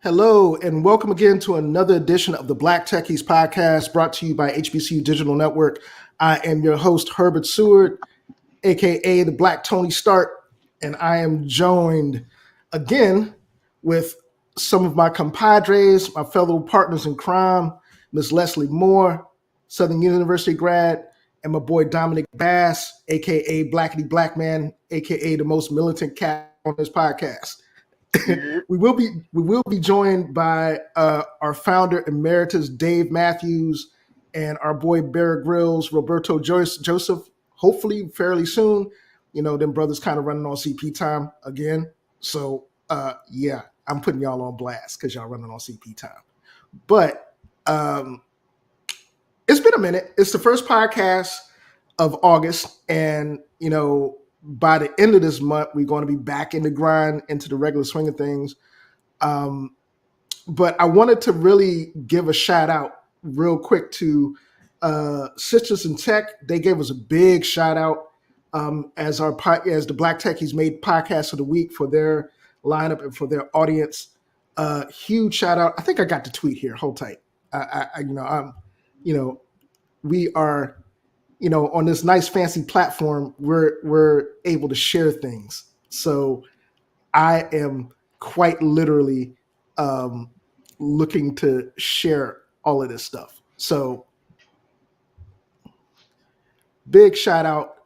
Hello, and welcome again to another edition of the Black Techies podcast brought to you by HBCU Digital Network. I am your host, Herbert Stewart, aka the Black Tony Stark, and I am joined again with some of my compadres, my fellow partners in crime, Ms. Leslie Moore, Southern University grad, and my boy Dominic Bass, aka Blackity Black Man, aka the most militant cat on this podcast. We will be joined by our founder emeritus Dave Matthews and our boy Bear Grylls, Roberto Joseph. Hopefully, fairly soon. You know, them brothers kind of running on CP time again. So yeah, I'm putting y'all on blast because y'all running on CP time. But it's been a minute. It's the first podcast of August, and you know, by the end of this month, we're going to be back in the grind, into the regular swing of things. But I wanted to really give a shout out real quick to Sisters in Tech. They gave us a big shout out as the Black Techies made podcast of the week for their lineup and for their audience. Huge shout out. I think I got the tweet here. Hold tight. We are, on this nice fancy platform, we're able to share things. So I am quite literally looking to share all of this stuff. So big shout out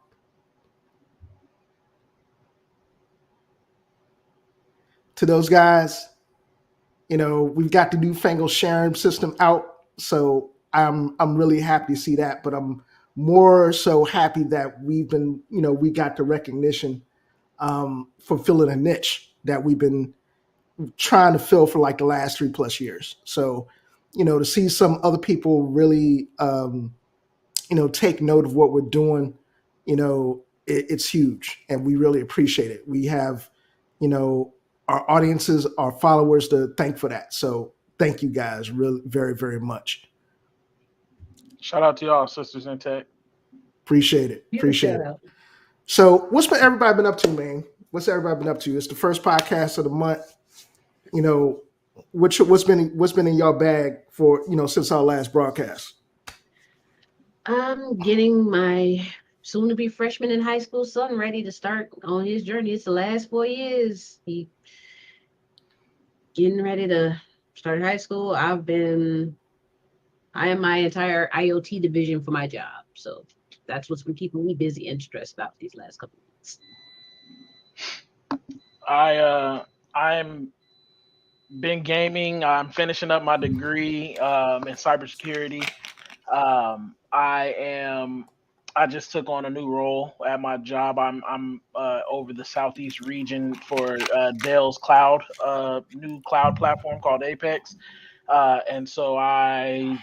to those guys. We've got the newfangled sharing system out. So I'm really happy to see that, but I'm more so happy that we got the recognition for filling a niche that we've been trying to fill for like the last 3+ years. So, to see some other people really, take note of what we're doing, it's huge, and we really appreciate it. We have, our audiences, our followers to thank for that. So thank you guys really very, very much. Shout out to y'all, Sisters in Tech. Appreciate it. So what's everybody been up to, man? What's everybody been up to? It's the first podcast of the month. What's been in y'all bag for, since our last broadcast? I'm getting my soon-to-be freshman in high school son ready to start on his journey. It's the last 4 years. He getting ready to start high school. I am my entire IoT division for my job. So that's what's been keeping me busy and stressed out these last couple of weeks. I'm been gaming. I'm finishing up my degree in cybersecurity. I just took on a new role at my job. I'm over the Southeast region for Dell's cloud, new cloud platform called Apex. And so I,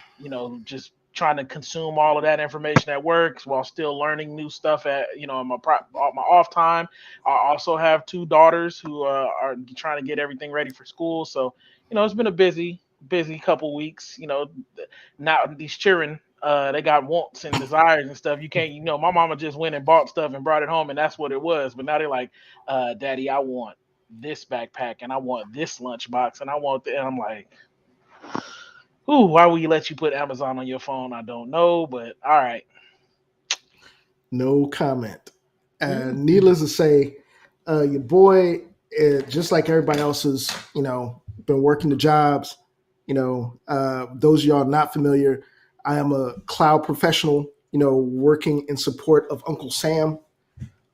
just trying to consume all of that information at work while still learning new stuff at, my off time. I also have 2 daughters who are trying to get everything ready for school. So, it's been a busy couple weeks. Now these children, they got wants and desires and stuff. You can't, my mama just went and bought stuff and brought it home, and that's what it was. But now they're like, Daddy, I want this backpack, and I want this lunchbox, and I want and I'm like, ooh, why would you let you put Amazon on your phone? I don't know, but all right. No comment. Needless to say, your boy, just like everybody else has, been working the jobs. Those of y'all not familiar, I am a cloud professional, working in support of Uncle Sam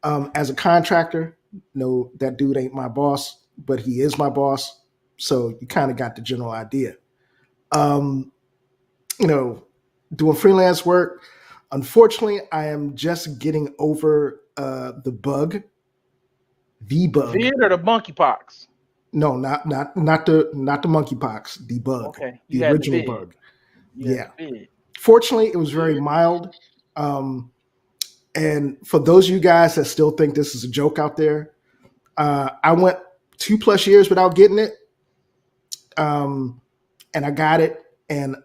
as a contractor. That dude ain't my boss, but he is my boss. So you kind of got the general idea. Doing freelance work. Unfortunately, I am just getting over the bug. The bug. Vid or the monkeypox? No, not the monkeypox. The bug. Okay. The original bug. Yeah. Fortunately, it was very mild. And for those of you guys that still think this is a joke out there, I went 2+ years without getting it. And I got it. And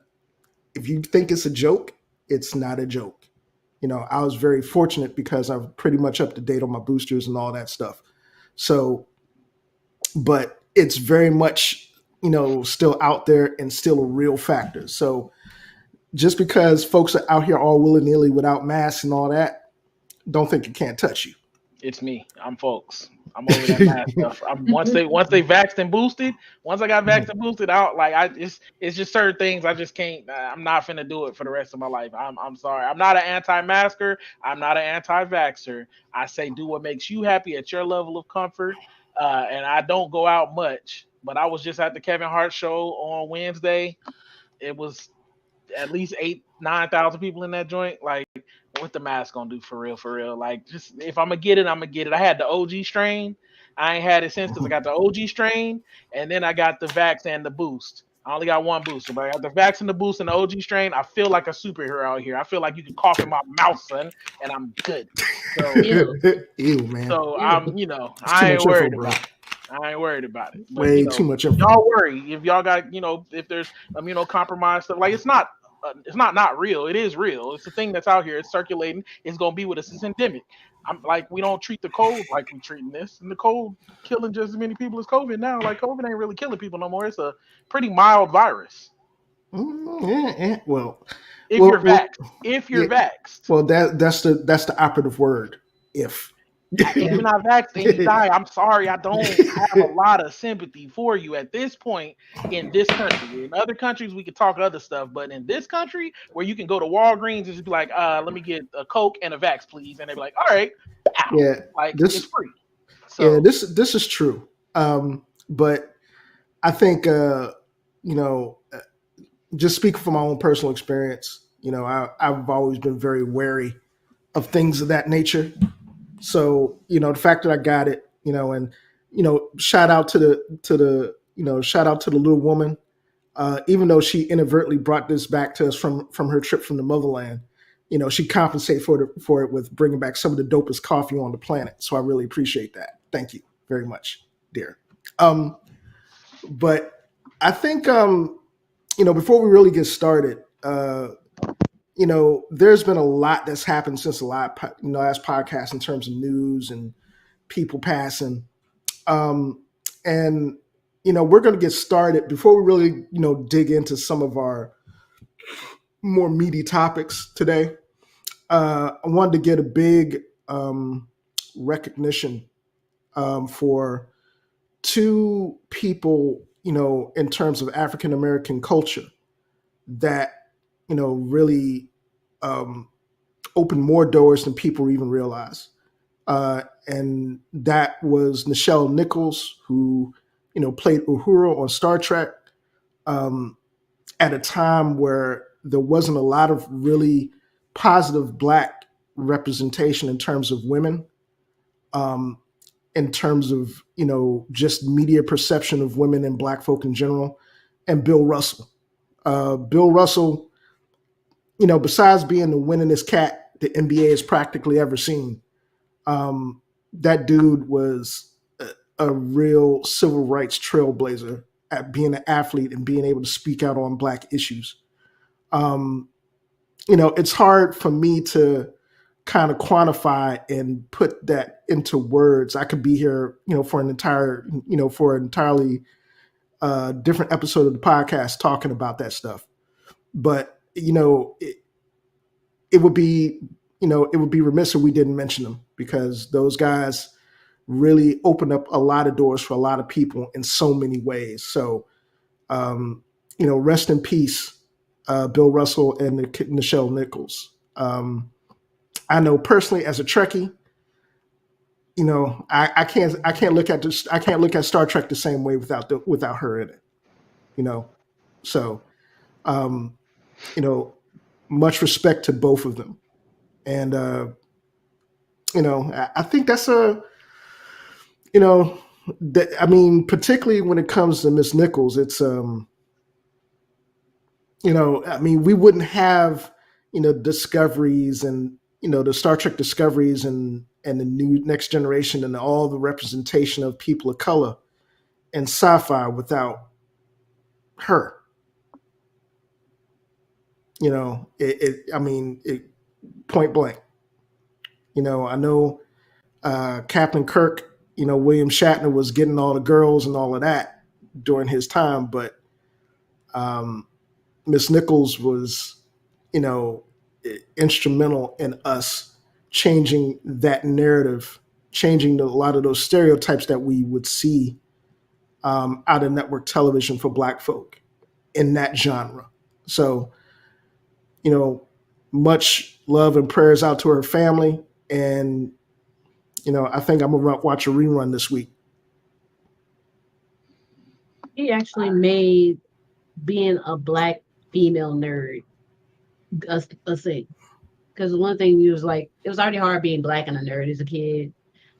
if you think it's a joke, it's not a joke. I was very fortunate because I'm pretty much up to date on my boosters and all that stuff. So, but it's very much, still out there and still a real factor. So just because folks are out here all willy-nilly without masks and all that, don't think it can't touch you. It's me. I'm folks. I'm over that mask stuff. Once they vaxxed and boosted. Once I got vaxxed and boosted out, it's just certain things I just can't. I'm not finna do it for the rest of my life. I'm sorry. I'm not an anti-masker. I'm not an anti-vaxxer. I say do what makes you happy at your level of comfort. And I don't go out much. But I was just at the Kevin Hart show on Wednesday. It was at least 8,000-9,000 people in that joint. Like, what the mask gonna do for real? For real? Like, just if I'm gonna get it, I'm gonna get it. I had the OG strain. I ain't had it since because I got the OG strain, and then I got the vax and the boost. I only got one booster, but I got the vax and the boost and the OG strain. I feel like a superhero out here. I feel like you can cough in my mouth, son, and I'm good. So, Ew, man. So I'm, I ain't worried about it. I ain't worried about it. But, Way too much info. Y'all worry if y'all got, if there's immunocompromised stuff. Like it's not real. It is real. It's a thing that's out here. It's circulating. It's gonna be with us. It's endemic. I'm like, we don't treat the cold like we treating this, and the cold killing just as many people as COVID now. Like COVID ain't really killing people no more. It's a pretty mild virus. Well, if you're vaxxed. Well, that's the operative word. If you're not vaxxed and you die, I'm sorry, I don't have a lot of sympathy for you at this point in this country. In other countries, we could talk other stuff, but in this country, where you can go to Walgreens and just be like, let me get a Coke and a Vax, please, and they'd be like, all right, yeah, like it's free. So, yeah, this is true, but I think just speaking from my own personal experience, I've always been very wary of things of that nature. So, the fact that I got it, and, shout out to the little woman, even though she inadvertently brought this back to us from her trip from the motherland, she compensated for it with bringing back some of the dopest coffee on the planet. So I really appreciate that. Thank you very much, dear. But I think, before we really get started, there's been a lot that's happened since the last podcast in terms of news and people passing. And, we're going to get started before we really, dig into some of our more meaty topics today. I wanted to get a big recognition for two people, in terms of African American culture that really opened more doors than people even realize. And that was Nichols, who, played Uhura on Star Trek at a time where there wasn't a lot of really positive Black representation in terms of women, in terms of, just media perception of women and Black folk in general, and Bill Russell. Bill Russell, besides being the winningest cat the NBA has practically ever seen, that dude was a real civil rights trailblazer at being an athlete and being able to speak out on Black issues. It's hard for me to kind of quantify and put that into words. I could be here, for an entirely different episode of the podcast talking about that stuff. But, it would be remiss if we didn't mention them, because those guys really opened up a lot of doors for a lot of people in so many ways. So, rest in peace, Bill Russell and Nichols. I know personally as a Trekkie, I can't look at Star Trek the same way without her in it. So, much respect to both of them. And, I think that's particularly when it comes to Miss Nichols, it's, we wouldn't have, Discoveries and, the Star Trek Discoveries and the new Next Generation and all the representation of people of color in sci-fi without her. Point blank. I know Captain Kirk, William Shatner was getting all the girls and all of that, during his time, but Miss Nichols was, instrumental in us changing that narrative, changing a lot of those stereotypes that we would see out of network television for Black folk in that genre. So, much love and prayers out to her family. And, I think I'm going to watch a rerun this week. He actually made being a Black female nerd a thing. Because one thing it was already hard being Black and a nerd as a kid,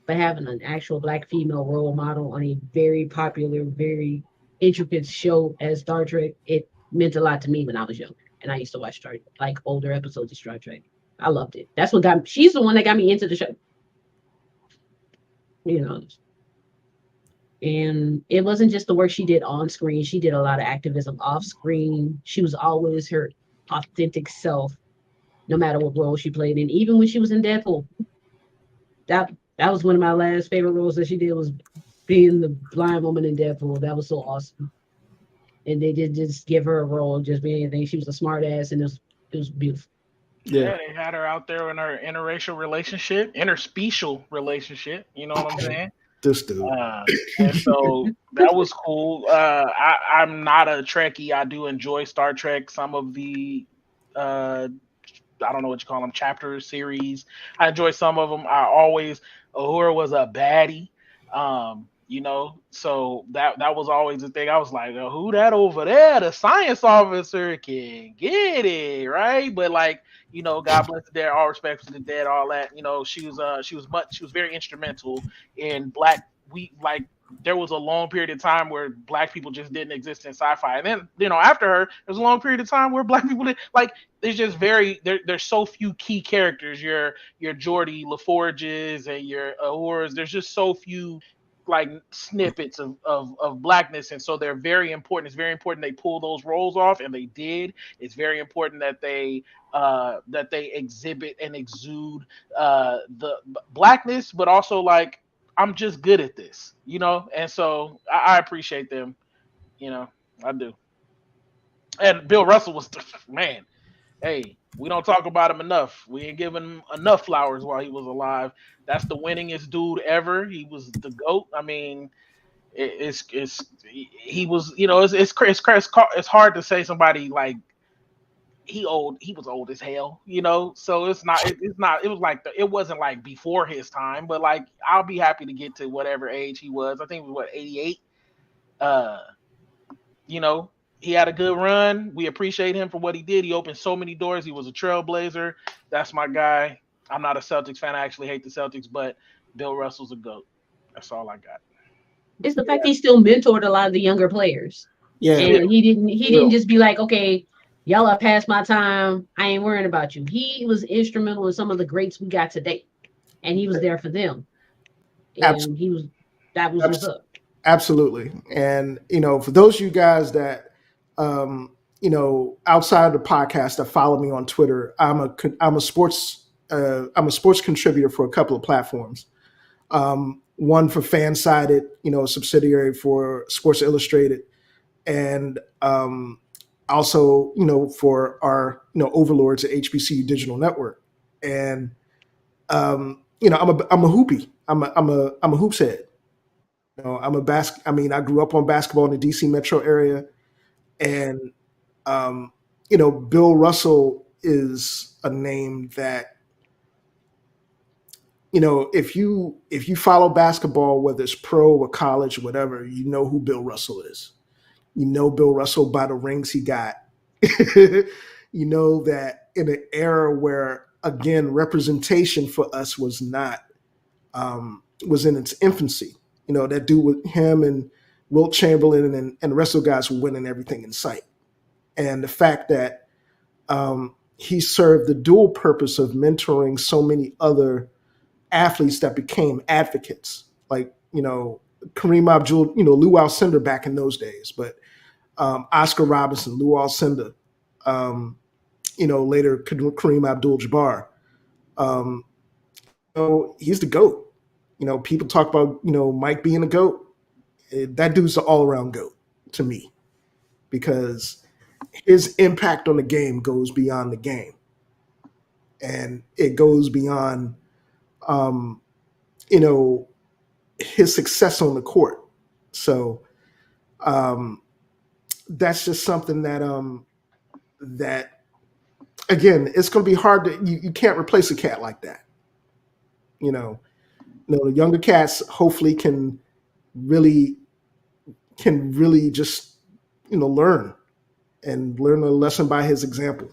but having an actual Black female role model on a very popular, very intricate show as Star Trek, it meant a lot to me when I was young. And I used to watch older episodes of Star Trek. I loved it. That's what she's the one that got me into the show. And it wasn't just the work she did on screen. She did a lot of activism off screen. She was always her authentic self, no matter what role she played in. Even when she was in Deadpool, that was one of my last favorite roles that she did, was being the blind woman in Deadpool. That was so awesome. And they did just give her a role, just being anything. She was a smart ass, and it was beautiful. Yeah, they had her out there in her interracial relationship, interspecial relationship. You know what I'm saying? This dude. And so that was cool. I'm not a Trekkie. I do enjoy Star Trek. Some of the, I don't know what you call them, chapter series. I enjoy some of them. Uhura was a baddie. So that was always the thing. I was like, oh, who that over there? The science officer can get it, right? But God bless the dead, all respect to the dead, all that. She was very instrumental in there was a long period of time where Black people just didn't exist in sci-fi. And then, after her, there's a long period of time where Black people didn't, there's just there's so few key characters. Your Geordie LaForges and your Uhuras, there's just so few snippets of Blackness, and so they're very important. It's very important they pull those roles off, and they did. It's very important that they exhibit and exude the Blackness, but also I'm just good at this, and so I appreciate them, I do. And Bill Russell was man. Hey, we don't talk about him enough. We ain't giving him enough flowers while he was alive. That's the winningest dude ever. He was the GOAT. I mean, he was, it's hard to say somebody he was old as hell, so it wasn't before his time, but I'll be happy to get to whatever age he was. I think it was 88. He had a good run. We appreciate him for what he did. He opened so many doors. He was a trailblazer. That's my guy. I'm not a Celtics fan. I actually hate the Celtics, but Bill Russell's a GOAT. That's all I got. It's the fact he still mentored a lot of the younger players. Yeah. And he didn't just be like, okay, y'all are past my time. I ain't worrying about you. He was instrumental in some of the greats we got today. And he was there for them. And that was what's up. Absolutely. And, for those of you guys that, outside of the podcast that follow me on Twitter, I'm a sports contributor for a couple of platforms. One for Fansided, a subsidiary for Sports Illustrated, and also, for our, overlords at HBCU Digital Network. And I'm a hoopy. I'm a hoops head. I grew up on basketball in the DC metro area. And, Bill Russell is a name that, if you follow basketball, whether it's pro or college or whatever, you know who Bill Russell is. You know Bill Russell by the rings he got. You know that in an era where, again, representation for us was in its infancy. That dude with him and Wilt Chamberlain and the rest of the guys were winning everything in sight. And the fact that he served the dual purpose of mentoring so many other athletes that became advocates, Kareem Abdul, Lou Alcindor back in those days, but Oscar Robertson, Lou Alcindor, later Kareem Abdul-Jabbar. He's the GOAT. People talk about, Mike being a GOAT. That dude's the all-around GOAT. to me because his impact on the game goes beyond the game, and it goes beyond, um, you know, his success on the court. So um, that's just something that again, it's going to be hard to you can't replace a cat like that. You know, the younger cats hopefully really can really just learn and learn a lesson by his example.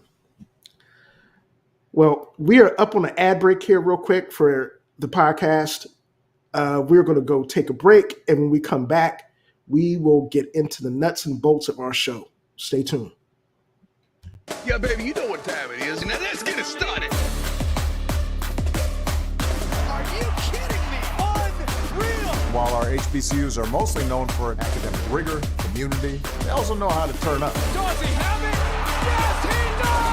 Well, we are up on an ad break here, real quick, for the podcast. We're going to go take a break, and when we come back, we will get into the nuts and bolts of our show. Stay tuned. Yeah, baby, you know what time it is. Now let's get it started. Are you kidding me? Unreal! While our HBCUs are mostly known for academic rigor, community, they also know how to turn up. Does he have it? Yes, he does!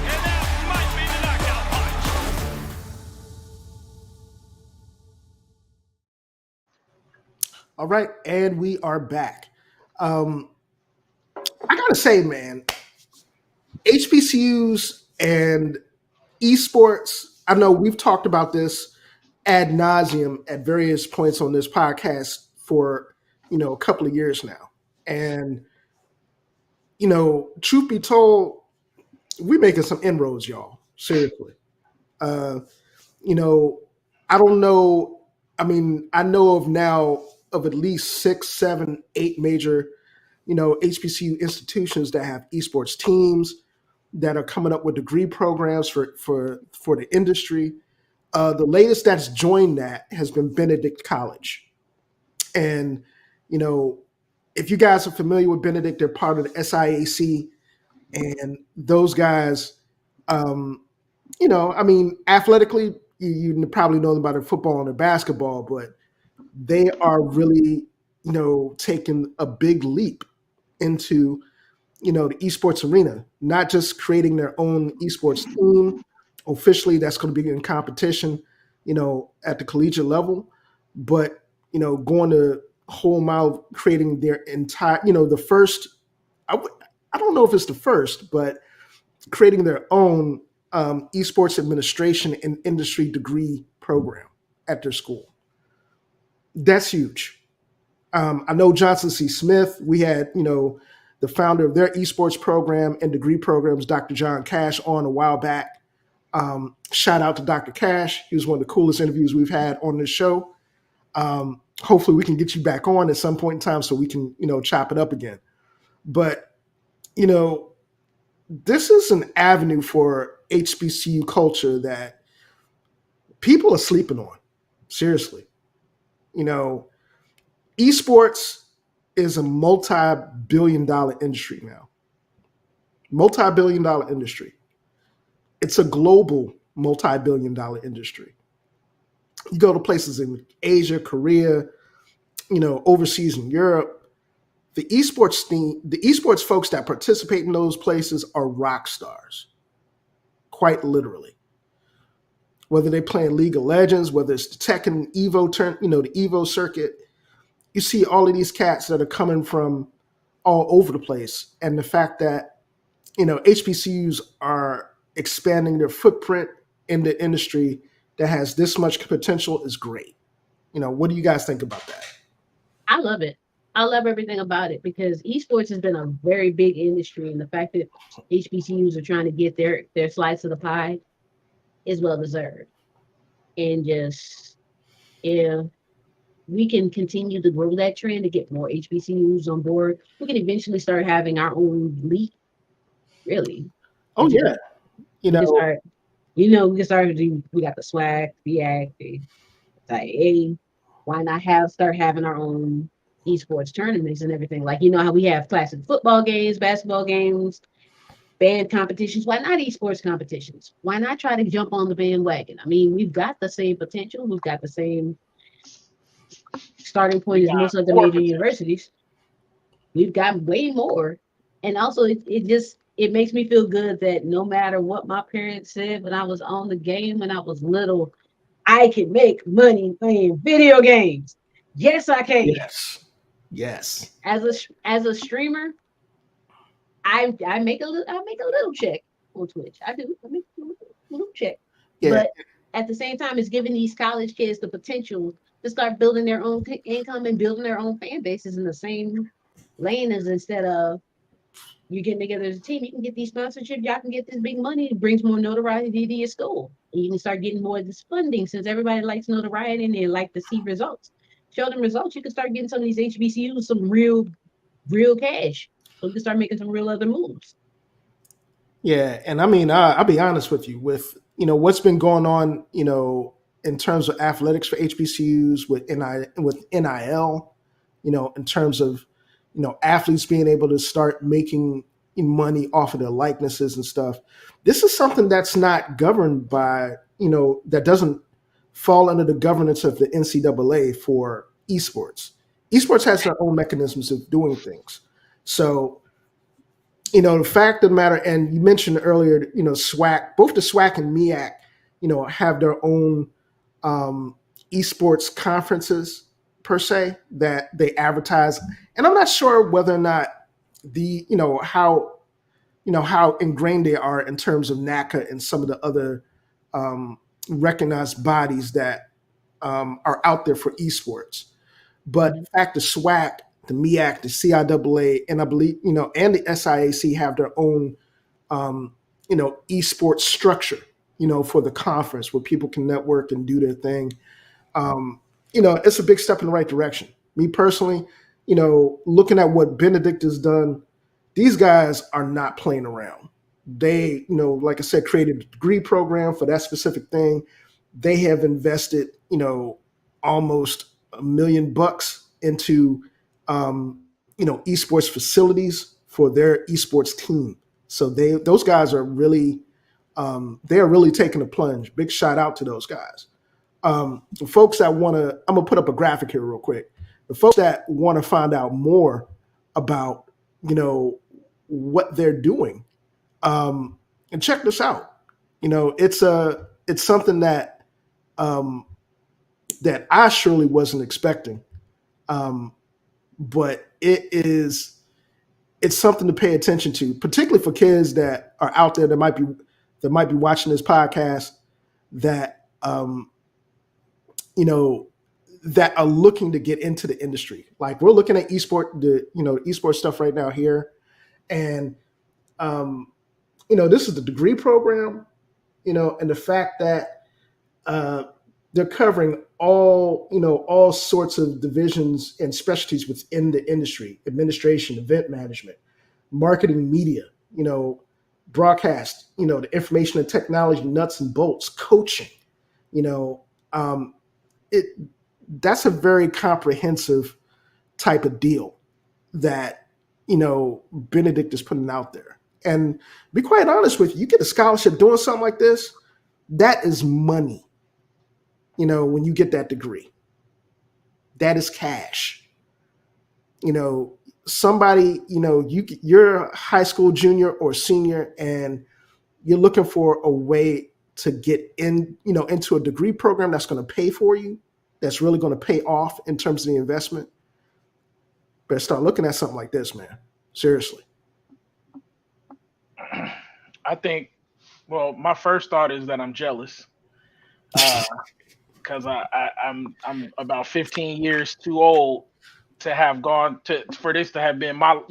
And that might be the knockout punch. All right, and we are back. I gotta say, man, HBCUs and esports. I know we've talked about this ad nauseum at various points on this podcast for a couple of years now, and truth be told, we're making some inroads, y'all. Seriously, you know, I don't know. I mean, I know of now of at least 6, 7, 8 major, HBCU institutions that have esports teams that are coming up with degree programs for the industry. The latest that's joined that has been Benedict College, and if you guys are familiar with Benedict, they're part of the SIAC, and those guys, I mean, athletically, you probably know them by their football and their basketball, but they are really, taking a big leap into, the esports arena, not just creating their own esports team officially that's going to be in competition, at the collegiate level, but, going to whole mile creating their entire, the first, I don't know if it's the first, but creating their own esports administration and industry degree program at their school. That's huge. I know Johnson C. Smith. We had, the founder of their esports program and degree programs, Dr. John Cash, on a while back. Shout out to Dr. Cash. He was one of the coolest interviews we've had on this show. Hopefully we can get you back on at some point in time so we can, chop it up again. But, this is an avenue for HBCU culture that people are sleeping on. Seriously. Esports is a multi-billion-dollar industry now. Multi-billion-dollar industry. It's a global multi-billion-dollar industry. You go to places in Asia, Korea, overseas in Europe. The esports folks that participate in those places are rock stars, quite literally. Whether they're playing League of Legends, whether it's the Tekken Evo the Evo circuit, you see all of these cats that are coming from all over the place. And the fact that, HBCUs are expanding their footprint in the industry that has this much potential is great. What do you guys think about that? I love it. I love everything about it because esports has been a very big industry, and the fact that HBCUs are trying to get their slice of the pie is well deserved. And just if we can continue to grow that trend to get more HBCUs on board, we can eventually start having our own league. Really? Oh yeah, we can start. We can start. We got the swag, the act, the hey, why not start having our own esports tournaments and everything? Like, how we have classic football games, basketball games, band competitions. Why not esports competitions? Why not try to jump on the bandwagon? I mean, we've got the same potential. We've got the same starting point as most of the major universities. We've got way more. And also it makes me feel good that no matter what my parents said when I was on the game when I was little, I can make money playing video games. Yes, I can. Yes. Yes. As a streamer, I make a little check on Twitch. I do. I make a little check. Yeah. But at the same time, it's giving these college kids the potential to start building their own income and building their own fan bases in the same lane as instead of you getting together as a team, you can get these sponsorships, y'all can get this big money. It brings more notoriety to your school. And you can start getting more of this funding since everybody likes notoriety and they like to see results. Show them results, you can start getting some of these HBCUs some real cash. So we can start making some real other moves. Yeah, and I mean, I'll be honest with you. With what's been going on, in terms of athletics for HBCUs with NIL, in terms of athletes being able to start making money off of their likenesses and stuff. This is something that's not governed by that doesn't fall under the governance of the NCAA for esports. Esports has their own mechanisms of doing things. So the fact of the matter, and you mentioned earlier, SWAC, both the SWAC and MEAC, have their own esports conferences per se that they advertise. And I'm not sure whether or not how ingrained they are in terms of NACA and some of the other recognized bodies that are out there for esports. But in fact, the SWAC, the MEAC, the CIAA, and I believe, and the SIAC have their own, esports structure, for the conference where people can network and do their thing. It's a big step in the right direction. Me personally, looking at what Benedict has done, these guys are not playing around. They, like I said, created a degree program for that specific thing. They have invested, almost $1 million into esports facilities for their esports team. So those guys are really they are really taking a plunge. Big shout out to those guys. The folks that want to, I'm gonna put up a graphic here real quick. The folks that want to find out more about what they're doing, and check this out. It's something that that I surely wasn't expecting. But it's something to pay attention to, particularly for kids that are out there that might be watching this podcast that that are looking to get into the industry. Like we're looking at esports stuff right now here, and this is the degree program, and the fact that they're covering all sorts of divisions and specialties within the industry: administration, event management, marketing, media, broadcast, the information and technology, nuts and bolts, coaching. That's a very comprehensive type of deal that Benedict is putting out there. And to be quite honest with you, you get a scholarship doing something like this, that is money. When you get that degree, that is cash. Somebody, you're a high school junior or senior, and you're looking for a way to get into a degree program that's going to pay for you, that's really going to pay off in terms of the investment. Better start looking at something like this, man. Seriously. I think, well, my first thought is that I'm jealous. Because I'm about 15 years too old to have gone for this to have been my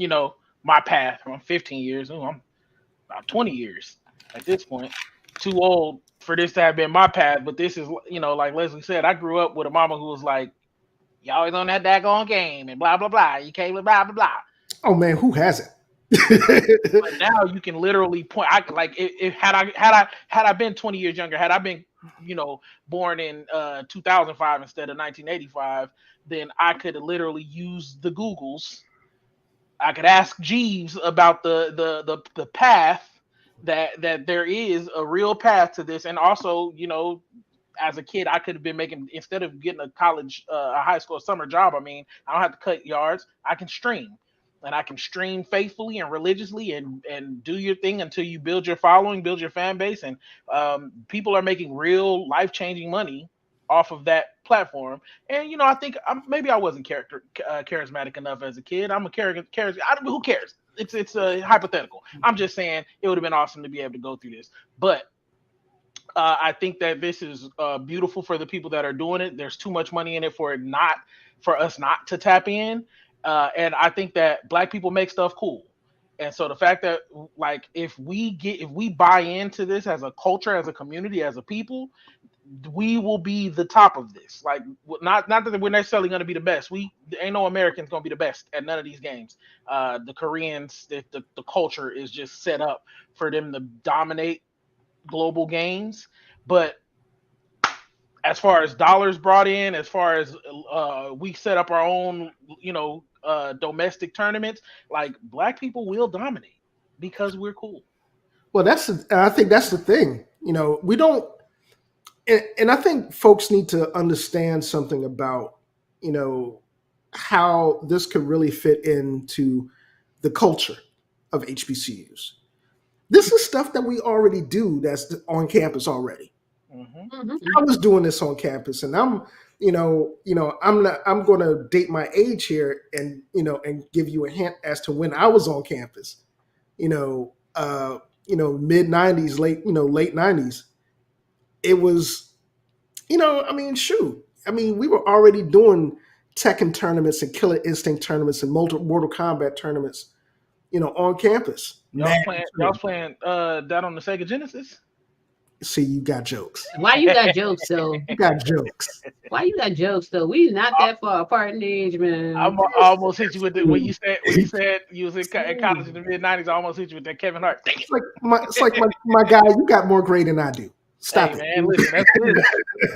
path. I'm 15 years. Ooh, I'm about 20 years at this point. Too old for this to have been my path. But this is like Leslie said, I grew up with a mama who was like, "You always on that daggone game and blah blah blah. You can't blah blah blah." Oh man, who hasn't? But now you can literally point. If had I been 20 years younger, had I been born in 2005 instead of 1985, then I could literally use the Googles. I could ask Jeeves about the path that there is a real path to this, and also as a kid I could have been making, instead of getting a high school summer job. I mean, I don't have to cut yards. I can stream. and I can stream faithfully and religiously and do your thing until you build your following, build your fan base, and people are making real life changing money off of that platform. And I think maybe I wasn't charismatic enough as a kid. I'm a charismatic. Who cares? It's a hypothetical. I'm just saying it would have been awesome to be able to go through this, but. I think that this is beautiful for the people that are doing it. There's too much money in it for us not to tap in. And I think that Black people make stuff cool. And so the fact that like if we buy into this as a culture, as a community, as a people, we will be the top of this. Like not that we're necessarily going to be the best. Ain't no Americans going to be the best at none of these games. The Koreans, the culture is just set up for them to dominate global games. But as far as dollars brought in, as far as we set up our own domestic tournaments, like Black people will dominate because we're cool. Well, I think that's the thing. We don't, and I think folks need to understand something about how this could really fit into the culture of HBCUs. This is stuff that we already do that's on campus already. Mm-hmm. I was doing this on campus, and I'm going to date my age here, and give you a hint as to when I was on campus. Mid '90s, late '90s. It was, we were already doing Tekken tournaments and Killer Instinct tournaments and Mortal Kombat tournaments, on campus. Y'all was playing that on the Sega Genesis? See, you got jokes. Why you got jokes, though? You got jokes. Why you got jokes, though? We not that far apart in age, man. I almost hit you with it when you said you was in college in the mid '90s. I almost hit you with that Kevin Hart. It's like my guy. You got more grade than I do. Stop it, man. Listen, that's wisdom.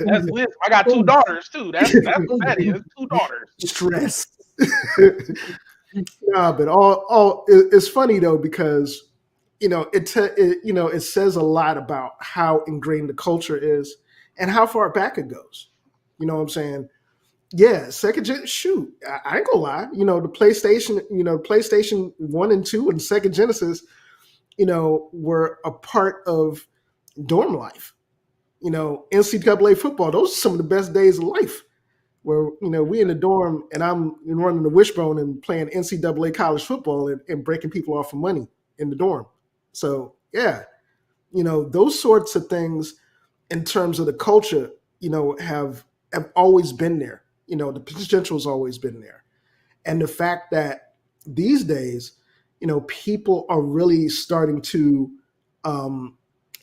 That's wisdom. I got 2 daughters too. That's what that is. 2 daughters. Stress. No, but all it's funny though because it says a lot about how ingrained the culture is and how far back it goes. You know what I'm saying? Yeah, second gen. Shoot, I ain't gonna lie. The PlayStation 1 and 2 and Sega Genesis, were a part of dorm life. NCAA football. Those are some of the best days of life. Where we in the dorm and I'm running the wishbone and playing NCAA college football and breaking people off for money in the dorm. So yeah, those sorts of things in terms of the culture, have always been there. The potential has always been there, and the fact that these days, people are really starting to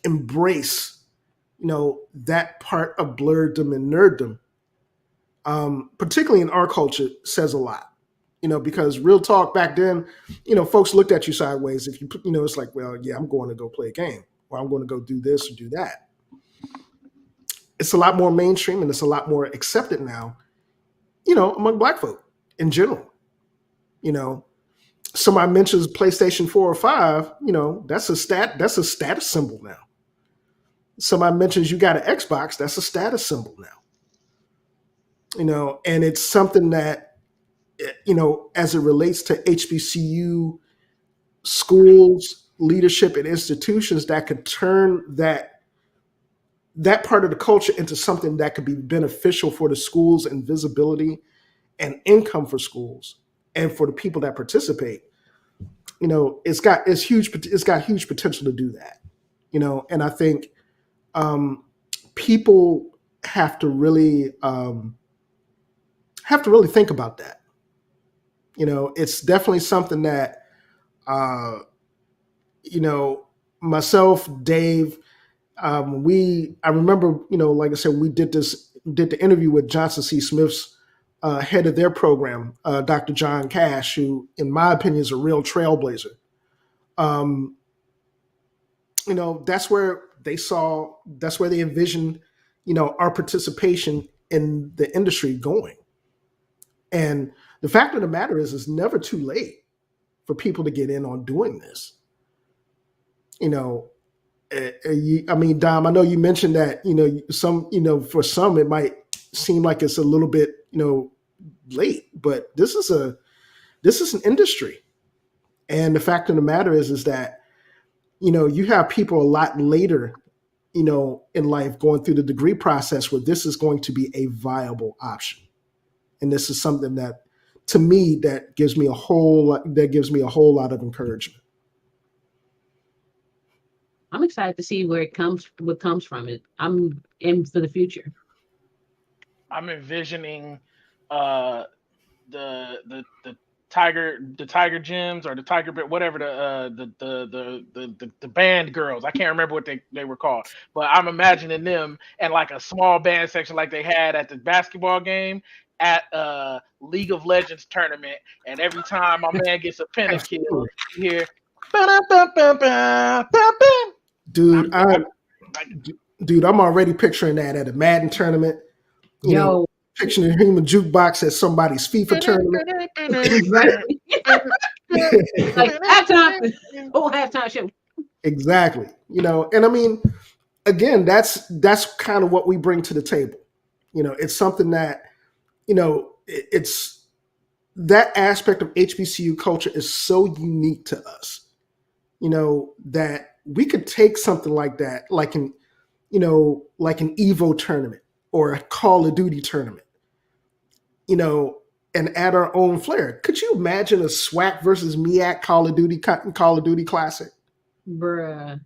embrace, that part of blerdom and nerddom. Particularly in our culture, says a lot, because real talk back then, folks looked at you sideways. If you, it's like, well, yeah, I'm going to go play a game or I'm going to go do this or do that. It's a lot more mainstream and it's a lot more accepted now, among Black folk in general. Somebody mentions PlayStation 4 or 5, that's a status symbol now. Somebody mentions you got an Xbox, that's a status symbol now. And it's something that, as it relates to HBCU schools, leadership, and institutions that could turn that part of the culture into something that could be beneficial for the schools and visibility and income for schools and for the people that participate. It's got huge potential to do that. And I think people have to really think about that. It's definitely something that, myself, Dave, I remember, like I said, we did the interview with Johnson C. Smith's head of their program, Dr. John Cash, who, in my opinion, is a real trailblazer. That's where they envisioned, our participation in the industry going. And the fact of the matter is, it's never too late for people to get in on doing this. Dom, I know you mentioned that, for some, it might seem like it's a little bit, late, but this is an industry. And the fact of the matter is that, you have people a lot later, in life going through the degree process where this is going to be a viable option. And this is something that, to me, that gives me a whole lot of encouragement. I'm excited to see what comes from it. I'm in for the future. I'm envisioning the tiger gyms or the tiger whatever the band girls. I can't remember what they were called, but I'm imagining them and like a small band section like they had at the basketball game at League of Legends tournament, and every time my man gets a pentakill, you hear dude. I'm already picturing that at a Madden tournament. Picturing a human jukebox at somebody's FIFA tournament. Like halftime, halftime show. Exactly. And I mean, again, that's kind of what we bring to the table. It's something that, it's that aspect of HBCU culture is so unique to us, that we could take something like that, like an Evo tournament or a Call of Duty tournament, and add our own flair. Could you imagine a SWAC versus MEAC Call of Duty Classic? Bruh.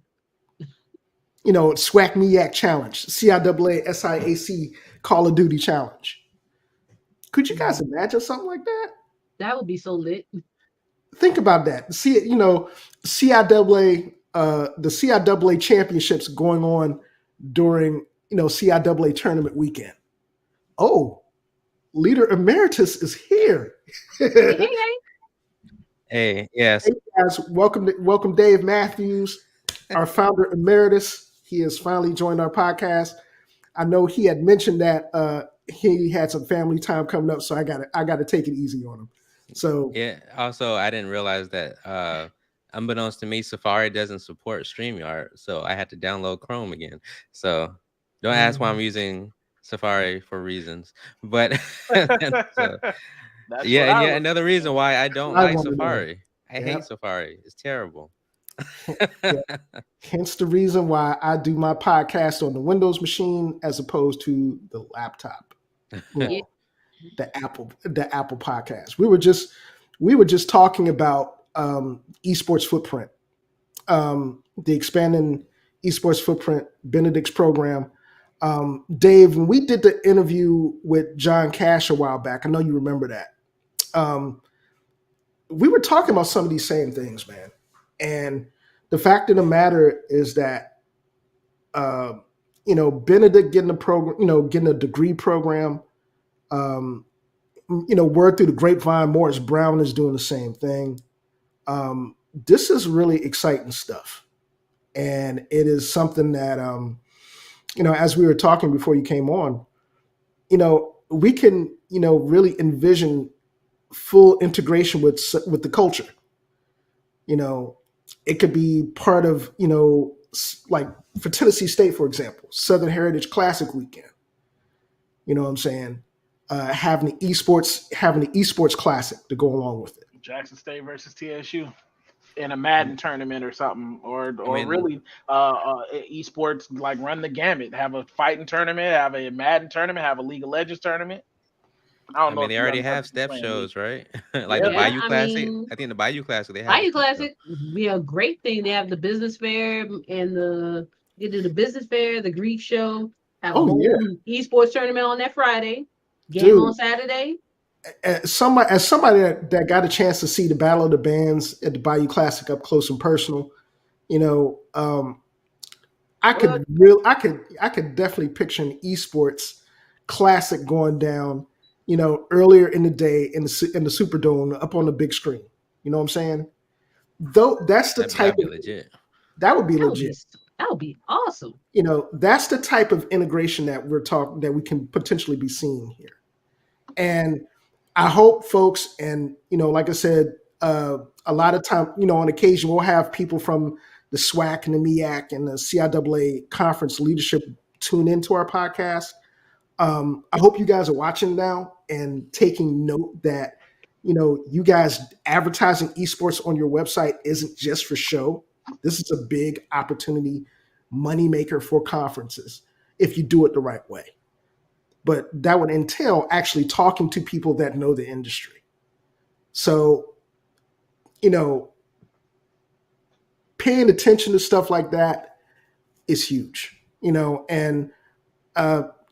SWAC MEAC Challenge, CIAA SIAC Call of Duty Challenge. Could you guys imagine something like that? That would be so lit. Think about that. CIAA, the CIAA championships going on during, CIAA tournament weekend. Oh, Leader Emeritus is here. Hey, yes. Hey guys, welcome Dave Matthews, our founder emeritus. He has finally joined our podcast. I know he had mentioned that he had some family time coming up, so I got to take it easy on him. So yeah. Also, I didn't realize that unbeknownst to me, Safari doesn't support StreamYard, so I had to download Chrome again. So don't ask why I'm using Safari for reasons, but so, another reason why I don't like Safari. I hate Safari. It's terrible. Hence the reason why I do my podcast on the Windows machine as opposed to the laptop. The Apple podcast. We were just talking about esports footprint, the expanding esports footprint, Benedict's program. Dave, when we did the interview with John Cash a while back, I know you remember that. We were talking about some of these same things, man. And the fact of the matter is that, Benedict getting a program, getting a degree program, word through the grapevine, Morris Brown is doing the same thing. This is really exciting stuff. And it is something that, as we were talking before you came on, we can, really envision full integration with the culture. It could be part of, like for Tennessee State, for example, Southern Heritage Classic weekend. You know what I'm saying? Having the esports classic to go along with it. Jackson State versus TSU in a Madden tournament or something, or really esports, like run the gamut. Have a fighting tournament, have a Madden tournament, have a League of Legends tournament. I mean, they already have step shows, right? Like the Bayou Classic. I think the Bayou Classic they have. Bayou Classic would be a great thing. They have the business fair and they do the business fair, the Greek show, have a whole esports tournament on that Friday, game on Saturday. As somebody that got a chance to see the Battle of the Bands at the Bayou Classic up close and personal, I could definitely picture an esports classic going down, earlier in the day in the Superdome up on the big screen. You know what I'm saying? Though that's the type of legit. That would be legit. That would be awesome. That's the type of integration that that we can potentially be seeing here. And I hope folks, and like I said, a lot of time, on occasion we'll have people from the SWAC and the MEAC and the CIAA conference leadership tune into our podcast. I hope you guys are watching now and taking note that, you guys advertising esports on your website isn't just for show. This is a big opportunity, moneymaker for conferences if you do it the right way. But that would entail actually talking to people that know the industry. So, paying attention to stuff like that is huge, and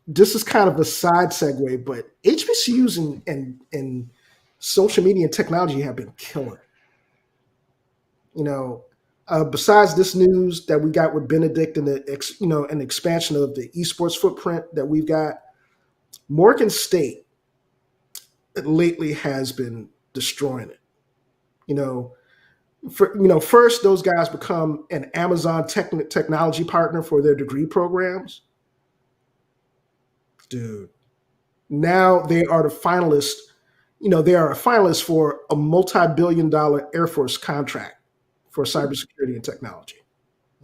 this is kind of a side segue, but HBCUs and social media and technology have been killing. Besides this news that we got with Benedict and an expansion of the esports footprint that we've got, Morgan State lately has been destroying it. First those guys become an Amazon technology partner for their degree programs. Dude, now they are the finalists. They are a finalist for a multi-billion-dollar Air Force contract for cybersecurity and technology.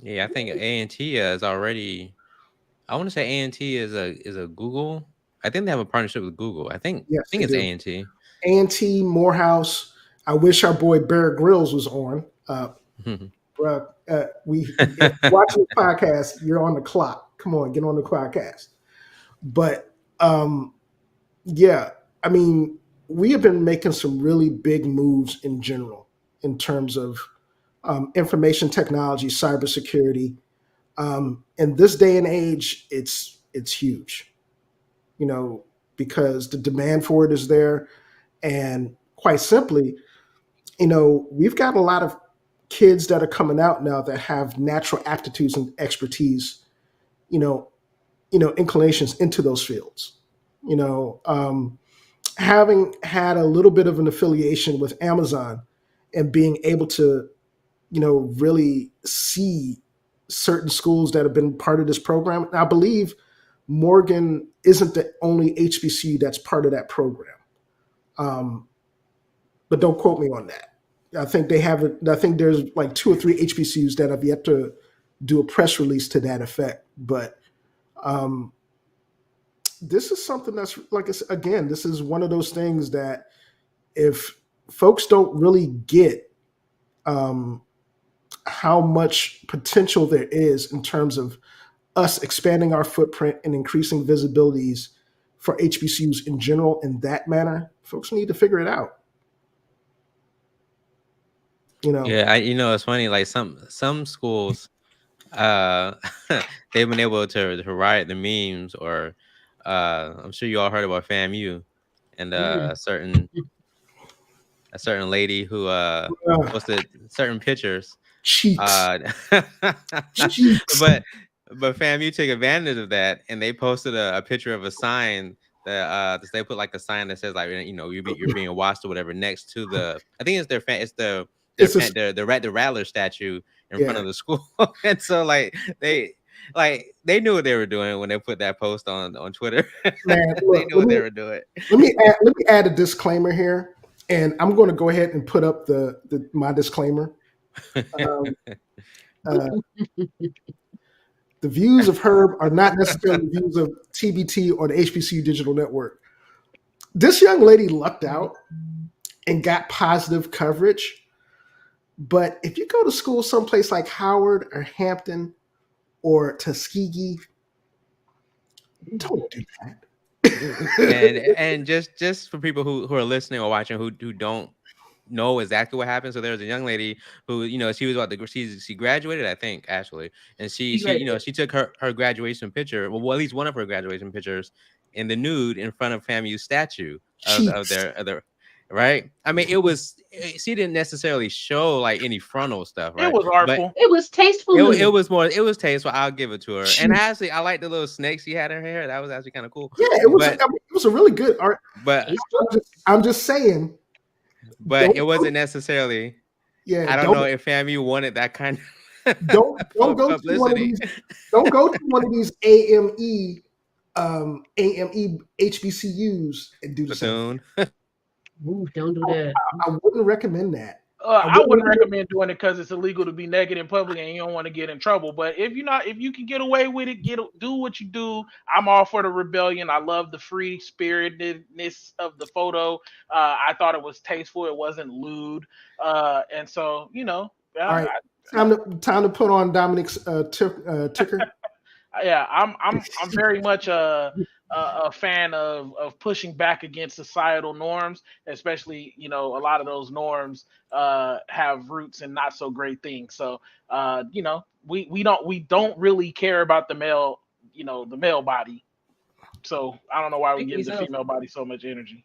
Yeah, I think A&T is already. I want to say A&T is a Google. I think they have a partnership with Google. I think it's A&T. A&T, Morehouse. I wish our boy Bear Grylls was on. Bruh, if you're watching the podcast, you're on the clock. Come on, get on the podcast. But yeah, I mean, we have been making some really big moves in general in terms of information technology, cybersecurity. In this day and age, it's huge, because the demand for it is there. And quite simply, we've got a lot of kids that are coming out now that have natural aptitudes and expertise, inclinations into those fields. Having had a little bit of an affiliation with Amazon and being able to, really see certain schools that have been part of this program. And I believe Morgan isn't the only HBCU that's part of that program. But don't quote me on that. I think there's like 2 or 3 HBCUs that have yet to do a press release to that effect. But this is something that's again, this is one of those things that if folks don't really get how much potential there is in terms of us expanding our footprint and increasing visibilities for HBCUs in general in that manner, folks need to figure it out. Yeah, it's funny. Like some schools, they've been able to write the memes, or I'm sure you all heard about FAMU and a certain lady who posted certain pictures. Cheeks. But FAMU took advantage of that, and they posted a picture of a sign that they put like a sign that says like you're being watched or whatever next to the, I think it's the Rattler statue in front of the school. And so they knew what they were doing when they put that post on Twitter. Man, they knew what they were doing. Let me add a disclaimer here, and I'm going to go ahead and put up my disclaimer. The views of Herb are not necessarily the views of TBT or the HBCU Digital Network. This young lady lucked out and got positive coverage. But if you go to school someplace like Howard or Hampton or Tuskegee, don't do that. and just for people who are listening or watching who don't know exactly what happened. So there was a young lady who, she was about to, she graduated, I think, actually. And she took her graduation picture, well, at least one of her graduation pictures in the nude in front of FAMU's statue of their right. I mean, she didn't necessarily show like any frontal stuff, right? It was artful. It was tasteful. It was tasteful. I'll give it to her. And actually, I like the little snakes she had in her hair. That was actually kind of cool. Yeah, it was a really good art. But I'm just saying. But it wasn't necessarily. Yeah, I don't know if FAMU wanted that kind of don't go to one of these. Don't go to one of these AME HBCUs and do the same. Ooh, don't do that. I wouldn't recommend that. I wouldn't recommend doing it because it's illegal to be naked in public and you don't want to get in trouble. But if you can get away with it, do what you do. I'm all for the rebellion. I love the free spiritedness of the photo. I thought it was tasteful. It wasn't lewd, and so All right, time to put on Dominic's ticker. Yeah, I'm very much a fan of pushing back against societal norms, especially a lot of those norms have roots in not so great things. So we don't really care about the male body. So I don't know why we give the female body so much energy.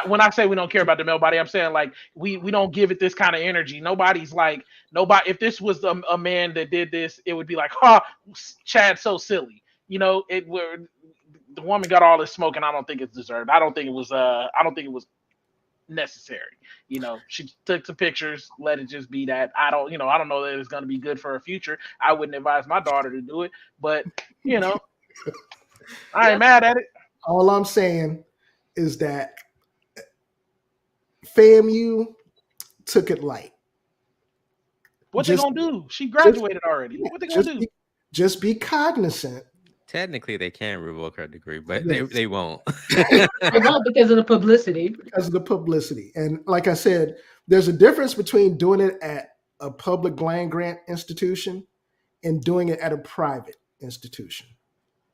When I say we don't care about the male body, I'm saying like we don't give it this kind of energy. Nobody's like nobody. If this was a man that did this, it would be like, Chad's so silly. The woman got all this smoke, and I don't think it's deserved. I don't think it was necessary. She took some pictures. Let it just be that. I don't know that it's going to be good for her future. I wouldn't advise my daughter to do it, but I ain't mad at it. All I'm saying is that FAMU took it light. What they gonna do? She graduated already. What they gonna do? Just be cognizant. Technically, they can revoke her degree, but Yes. they won't. They won't because of the publicity. Because of the publicity. And like I said, there's a difference between doing it at a public land grant institution and doing it at a private institution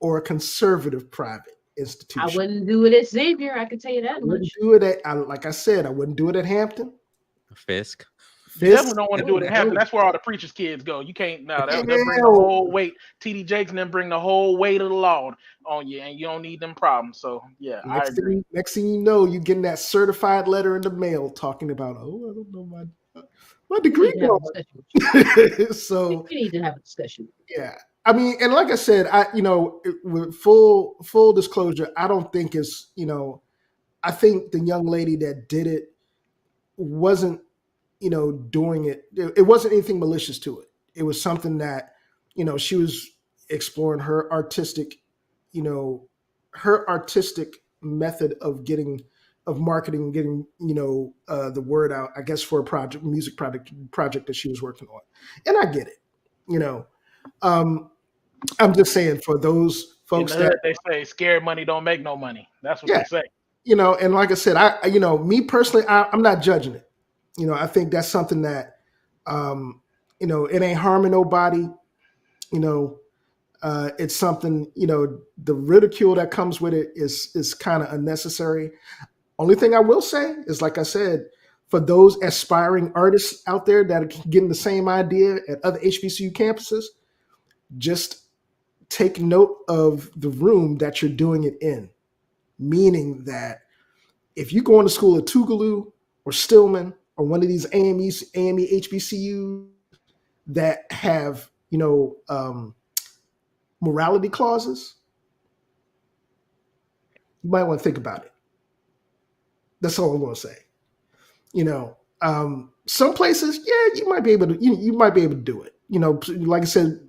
or a conservative private institution. I wouldn't do it at Xavier. I can tell you that I wouldn't much. do it at, like I said, I wouldn't do it at Hampton. Fisk. You definitely don't want to do it in Hampton. That's where all the preachers' kids go. You can't now. They'll bring the whole weight. TD Jakes and them bring the whole weight of the law on you, and you don't need them problems. So yeah, I agree. Next thing you know, you're getting that certified letter in the mail talking about, I don't know my degree. So we need to have a discussion. Yeah, I mean, and like I said, with full disclosure, I don't think it's I think the young lady that did it wasn't doing it. It wasn't anything malicious to it. It was something that she was exploring her artistic method of marketing, getting the word out, I guess, for a music project that she was working on. And I get it. I'm just saying, for those folks that they say scared money don't make no money. That's what they say. And like I said, me personally, I'm not judging it. I think that's something that it ain't harming nobody. It's something, the ridicule that comes with it is kind of unnecessary. Only thing I will say is, like I said, for those aspiring artists out there that are getting the same idea at other HBCU campuses, just take note of the room that you're doing it in. Meaning that if you go into school at Tougaloo or Stillman or one of these AME HBCUs that have, morality clauses, you might want to think about it. That's all I'm going to say. Some places, you might be able to, you might be able to do it. Like I said,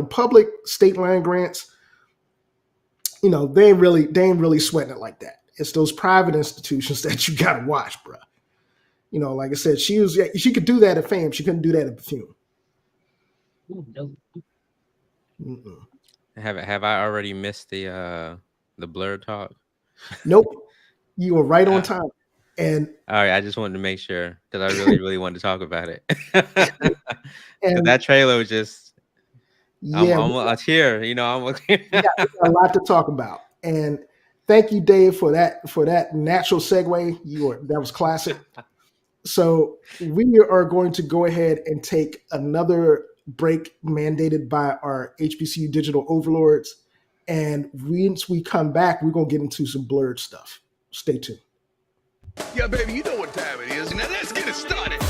public state land grants, they ain't really sweating it like that. It's those private institutions that you got to watch, bro. Like I said, she could do that at FAM. She couldn't do that at Bethune. Have I already missed the Blerd talk? Nope. You were right on time. And all right, I just wanted to make sure because I really wanted to talk about it. and that trailer was just, yeah, I'm a tear. I'm we got a lot to talk about. And thank you, Dave, for that natural segue. That was classic. So we are going to go ahead and take another break mandated by our HBCU digital overlords. And once we come back, we're going to get into some Blerd stuff. Stay tuned. Yeah, baby, you know what time it is. Now let's get it started.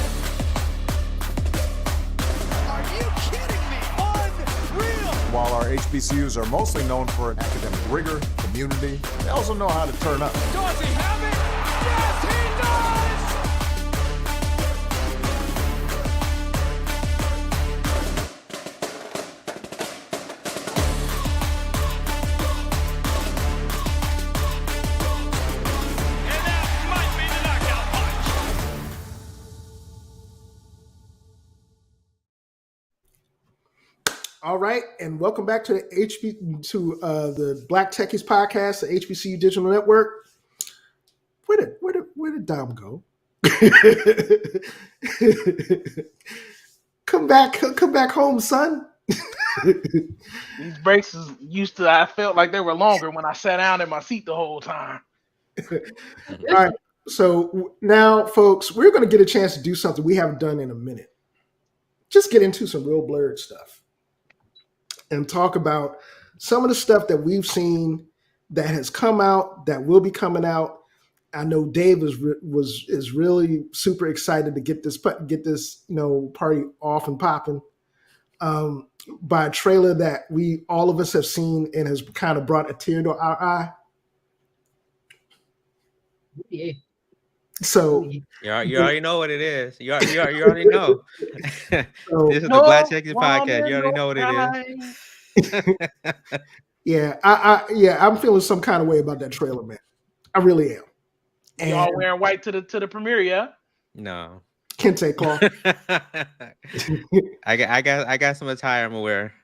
Are you kidding me? Unreal! While our HBCUs are mostly known for academic rigor, community, they also know how to turn up. Does he have it? Yes, he does! All right, and welcome back to the Black Techies podcast, the HBCU Digital Network. Where did Dom go? come back home, son. These breaks is used to. I felt like they were longer when I sat down in my seat the whole time. All right, so now, folks, we're going to get a chance to do something we haven't done in a minute. Just get into some real Blerd stuff and talk about some of the stuff that we've seen that has come out, that will be coming out. I know Dave is really super excited to get this party off and popping by a trailer that all of us have seen and has kind of brought a tear to our eye. Yeah. So you already know what it is. You already know. So, this is the Black Techies podcast. You already know what it is. Yeah, I'm feeling some kind of way about that trailer, man. I really am. And Y'all wearing white to the premiere, yeah? No. Kente cloth. I got some attire I'm aware.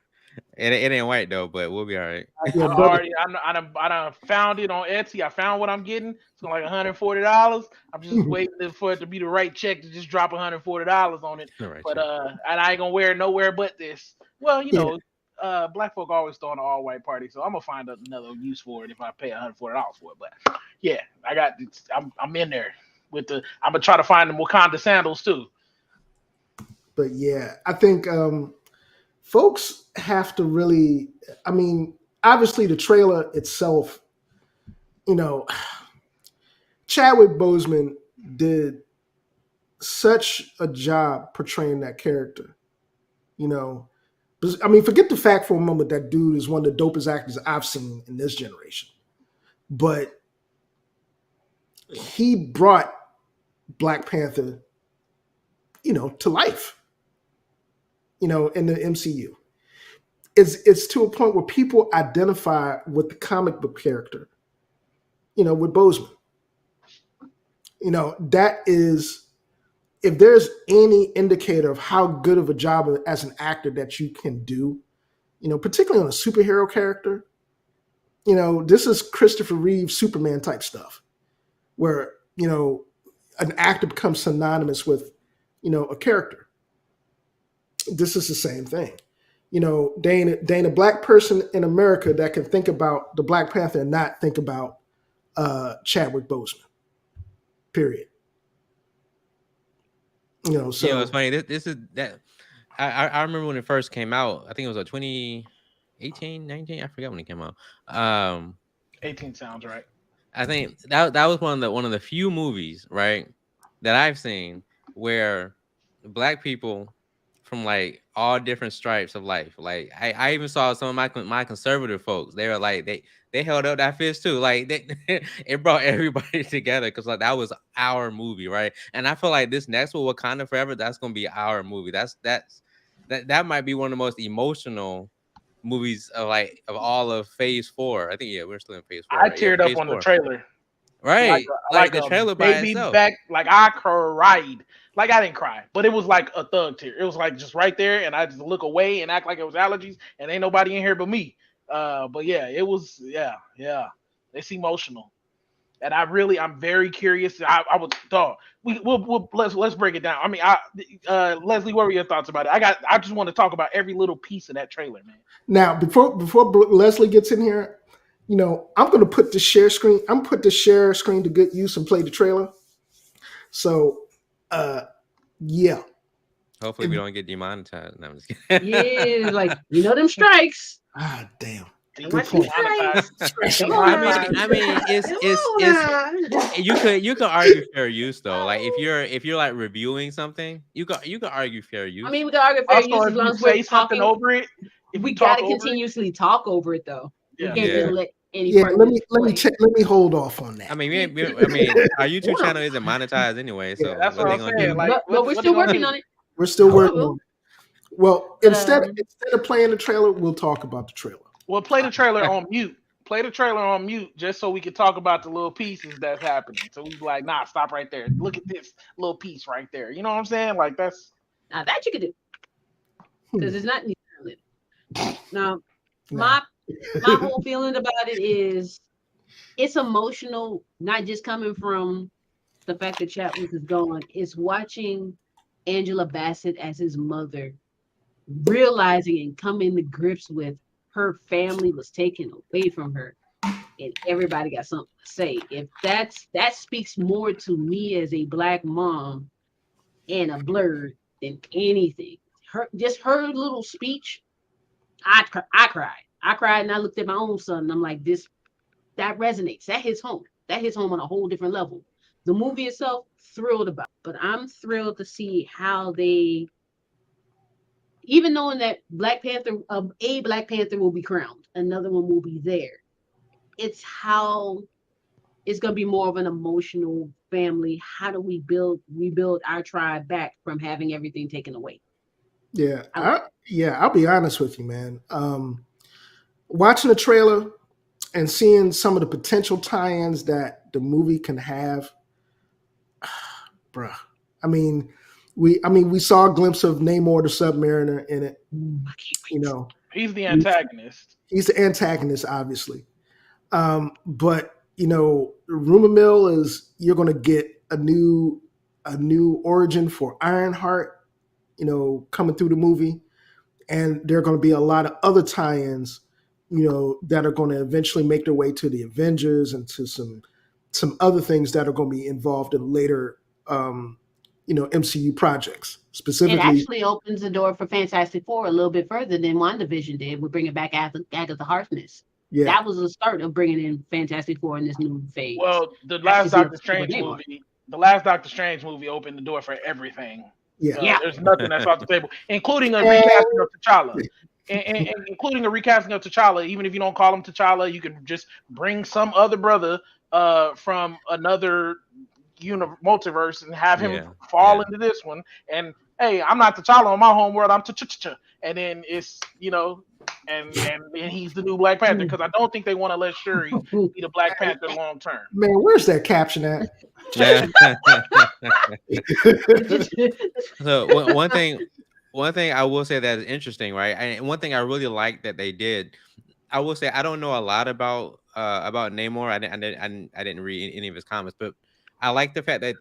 It ain't white though, but we'll be all right. I done found it on Etsy. I found what I'm getting. It's like $140. I'm just waiting for it to be the right check to just drop $140 on it. Right, but and I ain't gonna wear it nowhere but this. Well, you know, black folk always throw an all white party, so I'm gonna find another use for it if I pay $140 for it. But yeah, I'm in there with the. I'm gonna try to find the Wakanda sandals too. But yeah, I think folks have to really. I mean, obviously the trailer itself, Chadwick Boseman did such a job portraying that character. I mean, forget the fact for a moment that dude is one of the dopest actors I've seen in this generation. But he brought Black Panther, to life, in the MCU. It's to a point where people identify with the comic book character, with Boseman. That is, if there's any indicator of how good of a job as an actor that you can do, particularly on a superhero character, this is Christopher Reeve Superman type stuff where, an actor becomes synonymous with, a character. This is the same thing. Dana, black person in America that can think about the Black Panther and not think about Chadwick Boseman, period. So it's funny. This is that. I remember when it first came out. I think it was 2018, 19. I forgot when it came out. 18 sounds right. I think that was one of the few movies, right, that I've seen where Black people from like all different stripes of life. Like I even saw some of my conservative folks. They were like they held up that fist too. Like it brought everybody together because like that was our movie, right? And I feel like this next one, Wakanda Forever, that's gonna be our movie. That might be one of the most emotional movies of all of Phase 4. I think we're still in Phase 4. I teared up on the trailer. Right, like the trailer by itself. Like I cried. Like I didn't cry, but it was like a thug tear. It was like just right there, and I just look away and act like it was allergies, and ain't nobody in here but me. But yeah, it was It's emotional, and I'm very curious. I would thought let's break it down. I mean, Leslie, what were your thoughts about it? I just want to talk about every little piece of that trailer, man. Now, before Leslie gets in here, I'm going to put the share screen. I'm put the share screen to good use and play the trailer. So, yeah. Hopefully, we don't get demonetized. No, I'm just kidding. Yeah, like them strikes. Ah, damn. I mean, it's you can argue fair use though. Like if you're like reviewing something, you can argue fair use. I mean, we can argue fair use as long as we're talking over it. If we gotta continuously talk over it though. Yeah. We can't just let any let me hold off on that. I mean, our YouTube channel isn't monetized anyway, so that's what I'm saying. But we're still working on it. We're still working on it. Well, instead of playing the trailer, we'll talk about the trailer. Well, play the trailer on mute. Play the trailer on mute just so we can talk about the little pieces that's happening. So we be like, nah, stop right there. Look at this little piece right there. You know what I'm saying? Like that's now that you can do because it's not necessarily. Now, Nah. my whole feeling about it is it's emotional, not just coming from the fact that Chadwick is gone. It's watching Angela Bassett as his mother, realizing and coming to grips with her family was taken away from her, and everybody got something to say. If that speaks more to me as a black mom and a Blerd than anything. Her little speech, I cried. I cried and I looked at my own son and I'm like, that resonates. That hits home. That hits home on a whole different level. The movie itself, thrilled about, but I'm thrilled to see how they, even knowing that Black Panther, a Black Panther will be crowned, another one will be there. It's how it's going to be more of an emotional family. How do we rebuild our tribe back from having everything taken away? Yeah, I'll be honest with you, man. Watching the trailer and seeing some of the potential tie-ins that the movie can have, bruh. I mean, we saw a glimpse of Namor the Submariner in it. I can't wait. You know, He's the antagonist. he's the antagonist, obviously. But rumor mill is you're going to get a new origin for Ironheart, coming through the movie, and there are going to be a lot of other tie-ins, that are going to eventually make their way to the Avengers and to some other things that are going to be involved in later, MCU projects. It Specifically, actually opens the door for Fantastic Four a little bit further than WandaVision did. We're bringing back Agatha Harkness. yeah, That was the start of bringing in Fantastic Four in this new phase. Well, the That's last just not Doctor Strange what they movie, the last Doctor Strange movie opened the door for everything. yeah. Yeah. There's nothing that's off the table, including a recasting of T'Challa. And including a recasting of T'Challa. Even if you don't call him T'Challa, you can just bring some other brother from another multiverse and have him fall into this one. And hey, I'm not T'Challa on my home world. I'm T'Challa. And then it's and he's the new Black Panther, because I don't think they want to let Shuri be the Black Panther long term. Man, where's that caption at? Yeah. So one thing I will say that is interesting, right? And one thing I really like that they did, I will say I don't know a lot about Namor. I didn't read any of his comments, but I like the fact that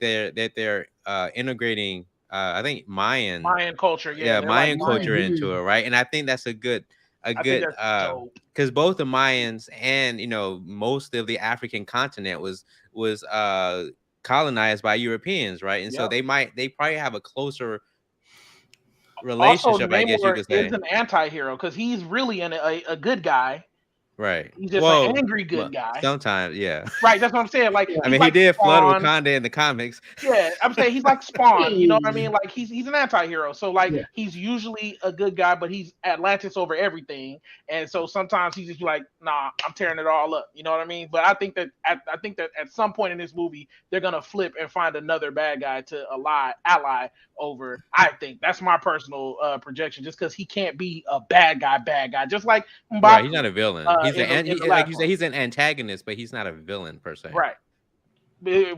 they're integrating I think Mayan culture, Mayan culture into it, right? And I think that's a good because both the Mayans and most of the African continent was colonized by Europeans, right? And so they probably have a closer relationship, also, I guess you could say. Is an anti-hero because he's really a good guy. Right. He's just an angry good guy. Sometimes, yeah. Right, that's what I'm saying. Like, I mean, he did flood Wakanda in the comics. Yeah, I'm saying he's like Spawn. You know what I mean? Like, he's an anti-hero. So, like, he's usually a good guy, but he's Atlantis over everything. And so sometimes he's just like, nah, I'm tearing it all up. You know what I mean? But I think that at some point in this movie, they're gonna flip and find another bad guy to ally over. I think that's my personal projection, just because he can't be a bad guy. Just like M'Baku, right, he's not a villain. Like you say, he's an antagonist, but he's not a villain per se. Right.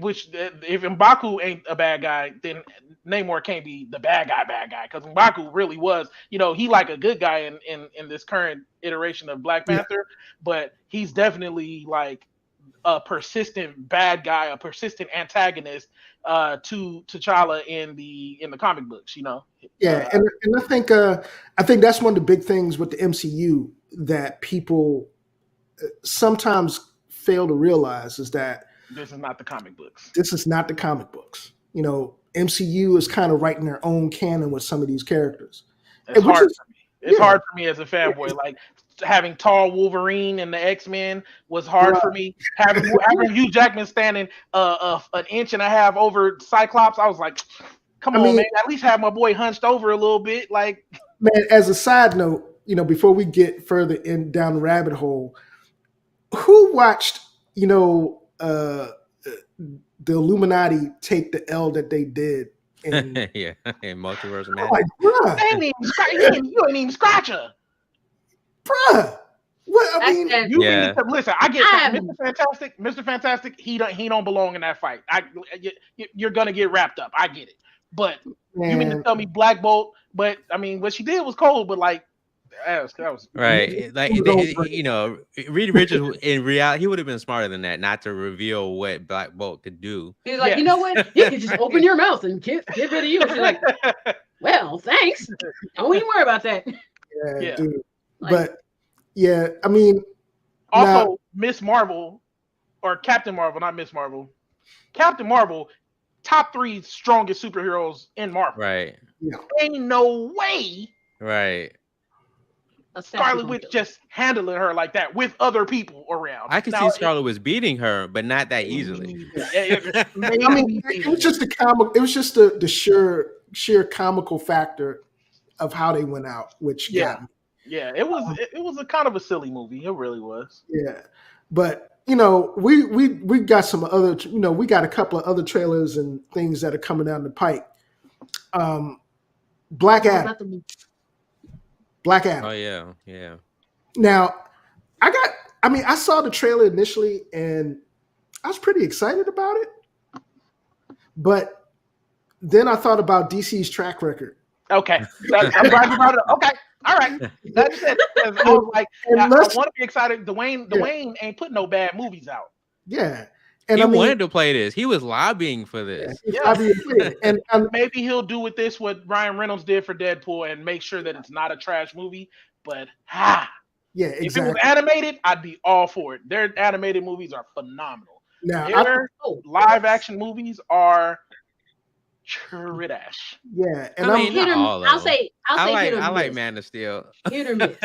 Which if M'Baku ain't a bad guy, then Namor can't be the bad guy, because M'Baku really was, he like a good guy in this current iteration of Black Panther, but he's definitely like a persistent bad guy, a persistent antagonist to T'Challa in the comic books, Yeah, and I think that's one of the big things with the MCU that people sometimes fail to realize is that this is not the comic books. This is not the comic books. MCU is kind of writing their own canon with some of these characters. It's hard for me. It's hard for me as a fanboy. Like, having tall Wolverine and the X-Men was hard for me. Having Hugh Jackman standing an inch and a half over Cyclops, I was like, come on, man. At least have my boy hunched over a little bit. Like, man, as a side note, before we get further down the rabbit hole, who watched, the Illuminati take the L that they did? In Multiverse of Madness. Like, bruh, you ain't even scratch her. Bruh. What I mean, listen. I get Mr. Fantastic. He don't belong in that fight. You're gonna get wrapped up. I get it, but you mean to tell me Black Bolt? But I mean, what she did was cold. But like, That was Right. Like, you know, Reed Richards in reality, he would have been smarter than that, not to reveal what Black Bolt could do. He's like, you know what? You can just open your mouth and get rid of you. And she's like, well, thanks. Don't even worry about that. Yeah, dude. Like, but yeah, I mean, also Miss Marvel or Captain Marvel, not Miss Marvel. Captain Marvel, top 3 strongest superheroes in Marvel. Right. Yeah. Ain't no way. Right. Scarlet Witch just handling her like that with other people around. I could see Scarlet was beating her, but not that easily. I mean, it was just the comic. It was just the sheer comical factor of how they went out, which got me. Yeah, it was a kind of a silly movie. It really was. Yeah, but you know, we got some other. You know, we got a couple of other trailers and things that are coming down the pike. Black Adam. Black Adam. Oh yeah, yeah. Now, I saw the trailer initially and I was pretty excited about it. But then I thought about DC's track record. Okay. I'm glad you brought it up. Okay. All right. That's it. I was like, I want to be excited. Dwayne ain't put no bad movies out. Yeah. And he wanted to play this. He was lobbying for this. Yeah. And maybe he'll do with this what Ryan Reynolds did for Deadpool and make sure that it's not a trash movie. But yeah, exactly. If it was animated, I'd be all for it. Their animated movies are phenomenal. Now, their live action movies are trash. Yeah, and I mean, not all I'll say I like Man of Steel. Hit or miss.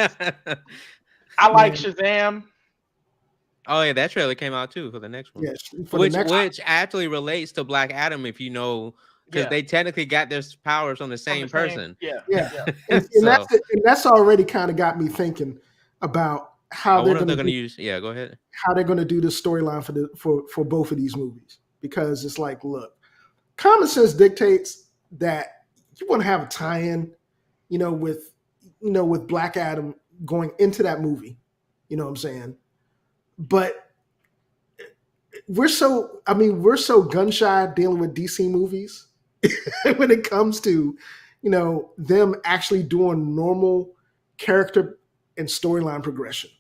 I like Shazam. Oh yeah, that trailer came out too for the next one. Yes, which actually relates to Black Adam, if you know, because they technically got their powers from the same person. Yeah. And that's already kind of got me thinking about how they're going to use. Yeah, go ahead. How they're going to do the storyline for both of these movies, because it's like, look, common sense dictates that you want to have a tie-in, with Black Adam going into that movie. You know what I'm saying? But we're so gun shy dealing with DC movies when it comes to, them actually doing normal character and storyline progression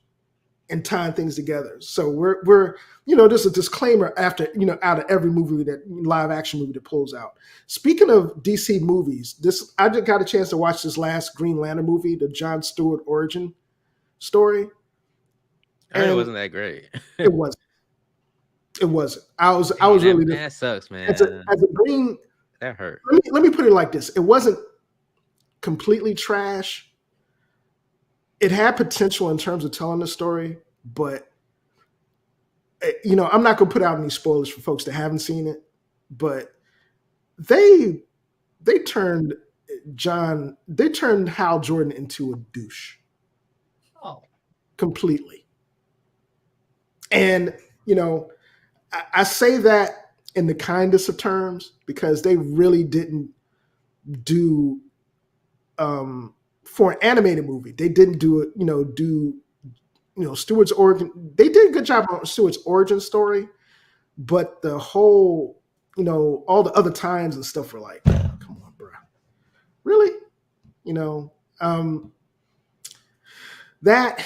and tying things together. So we're there's a disclaimer after, out of every movie that live action movie that pulls out. Speaking of DC movies, I just got a chance to watch this last Green Lantern movie, the John Stewart origin story. And it wasn't that great. It wasn't. I was really. That sucks, man. As a Green, that hurt. Let me put it like this: it wasn't completely trash. It had potential in terms of telling the story, but I'm not going to put out any spoilers for folks that haven't seen it. But they turned Hal Jordan into a douche. Oh, completely. And, I say that in the kindest of terms because they really didn't do, for an animated movie, they didn't do it, Stewart's origin. They did a good job on Stewart's origin story, but the whole, all the other times and stuff were like, come on, bro. Really? That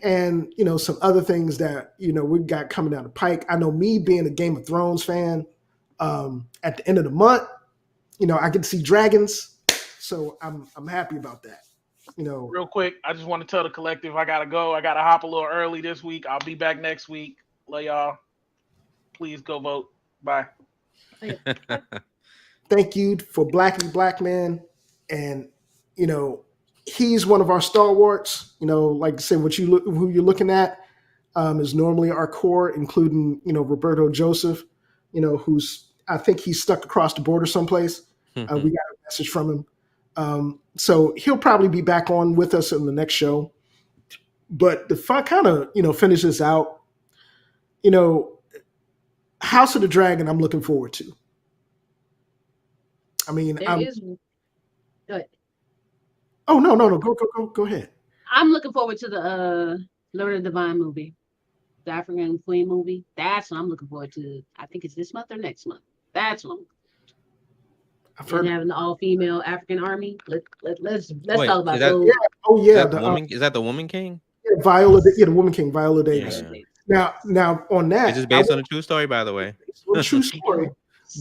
and some other things that we got coming down the pike. I know, me being a Game of Thrones fan, at the end of the month, I get to see dragons, so I'm happy about that. Real quick, I just want to tell the collective I gotta go. I gotta hop a little early this week. I'll be back next week. Love y'all. Please go vote. Bye. Thank you for Blackie Black Man, and he's one of our stalwarts. Like I said, who you're looking at is normally our core, including Roberto Joseph, I think he's stuck across the border someplace. We got a message from him, so he'll probably be back on with us in the next show. But the fun kind of finish this out, House of the Dragon, I'm looking forward to. I mean, good. Oh, no. Go ahead. I'm looking forward to the Lord of the Divine movie, the African Queen movie. That's what I'm looking forward to. I think it's this month or next month. That's what I've and heard. having the all-female African army. Let's Wait, talk about is that those. Oh is yeah, that the woman? Is that the Woman King? Viola, the Woman King, Viola Davis. Yeah. Now on This that, is based on a true story, by the way. it's a true story,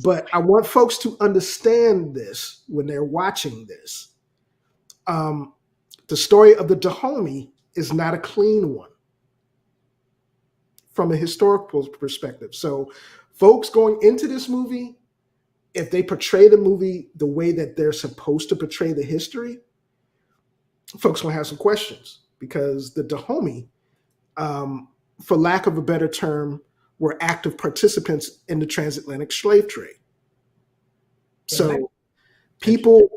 but I want folks to understand this when they're watching this. The story of the Dahomey is not a clean one from a historical perspective. So, folks going into this movie, if they portray the movie the way that they're supposed to portray the history, folks gonna have some questions because the Dahomey, for lack of a better term, were active participants in the transatlantic slave trade. So people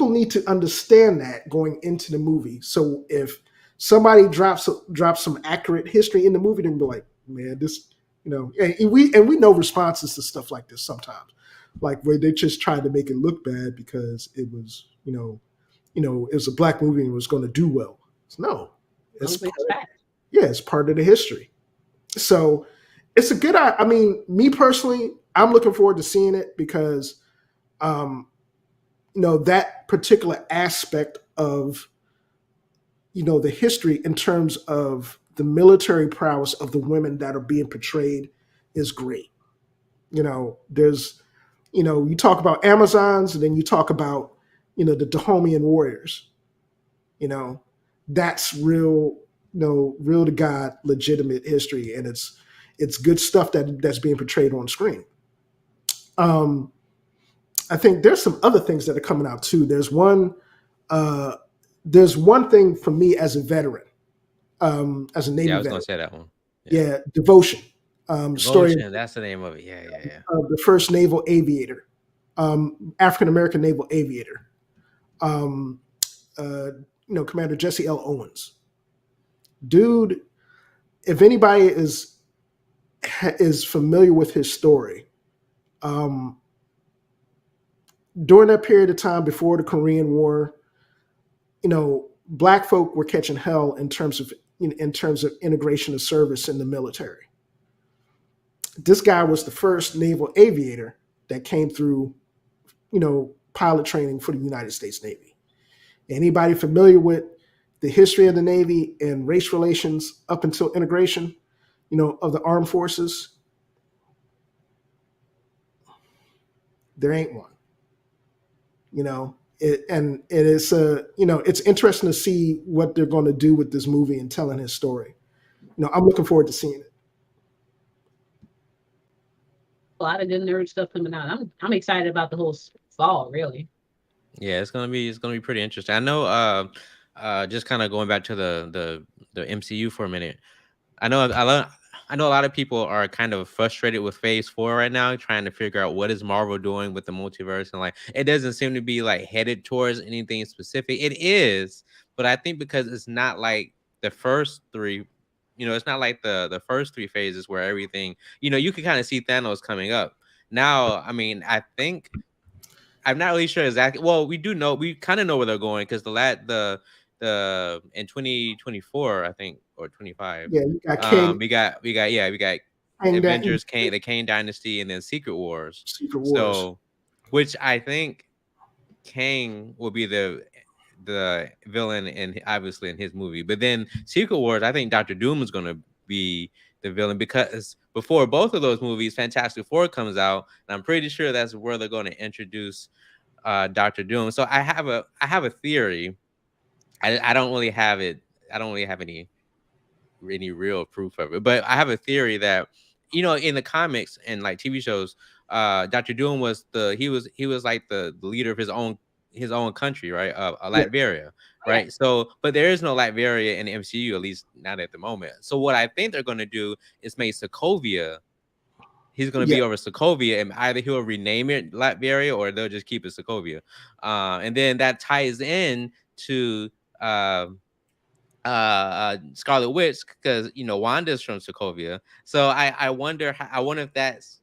need to understand that going into the movie. So if somebody drops some accurate history in the movie, then be like, man, this, and we know responses to stuff like this sometimes, like where they just tried to make it look bad because it was, it was a black movie and it was going to do well. No, it's part of the history. So it's a good. I mean, me personally, I'm looking forward to seeing it because, that particular aspect of, the history in terms of the military prowess of the women that are being portrayed is great. There's, you talk about Amazons and then you talk about, the Dahomean warriors. That's real, real to God, legitimate history, and it's good stuff that's being portrayed on screen. I think there's some other things that are coming out too. There's one thing for me as a veteran, as a Navy veteran. Yeah, I was going to say that one. Yeah, Devotion. Story. That's the name of it. Yeah. Of the first naval aviator, African American naval aviator. Commander Jesse L. Owens. Dude, if anybody is familiar with his story, during that period of time before the Korean War, black folk were catching hell in terms of integration of service in the military. This guy was the first naval aviator that came through, pilot training for the United States Navy. Anybody familiar with the history of the Navy and race relations up until integration, of the armed forces? There ain't one. It's interesting to see what they're going to do with this movie and telling his story. I'm looking forward to seeing it. A lot of good nerd stuff coming out. I'm excited about the whole fall, really. Yeah, it's gonna be pretty interesting. I know. Just kind of going back to the MCU for a minute. I know a lot of people are kind of frustrated with Phase 4 right now, trying to figure out what is Marvel doing with the multiverse, and like it doesn't seem to be like headed towards anything specific. It is, but I think because it's not like the first three, it's not like the first three phases where everything, you can kind of see Thanos coming up. Now, I mean, I think I'm not really sure exactly. Well, we kind of know where they're going because the in 2024, I think, or 25. Yeah, you got King. We got Avengers, Kane, the Kane Dynasty, and then Secret Wars. So, which I think Kang will be the villain, and obviously in his movie. But then Secret Wars, I think Dr. Doom is going to be the villain because before both of those movies, Fantastic Four comes out, and I'm pretty sure that's where they're going to introduce Dr. Doom. So I have a theory. I don't really have it. I don't really have any real proof of it, but I have a theory that in the comics and like TV shows, Dr. Doom was he was like the leader of his own country, right? Latveria, right? So, but there is no Latveria in the MCU, at least not at the moment. So, what I think they're going to do is make Sokovia. He's going to be over Sokovia, and either he'll rename it Latveria or they'll just keep it Sokovia, and then that ties in to Scarlet Witch because Wanda's from Sokovia. So I wonder if that's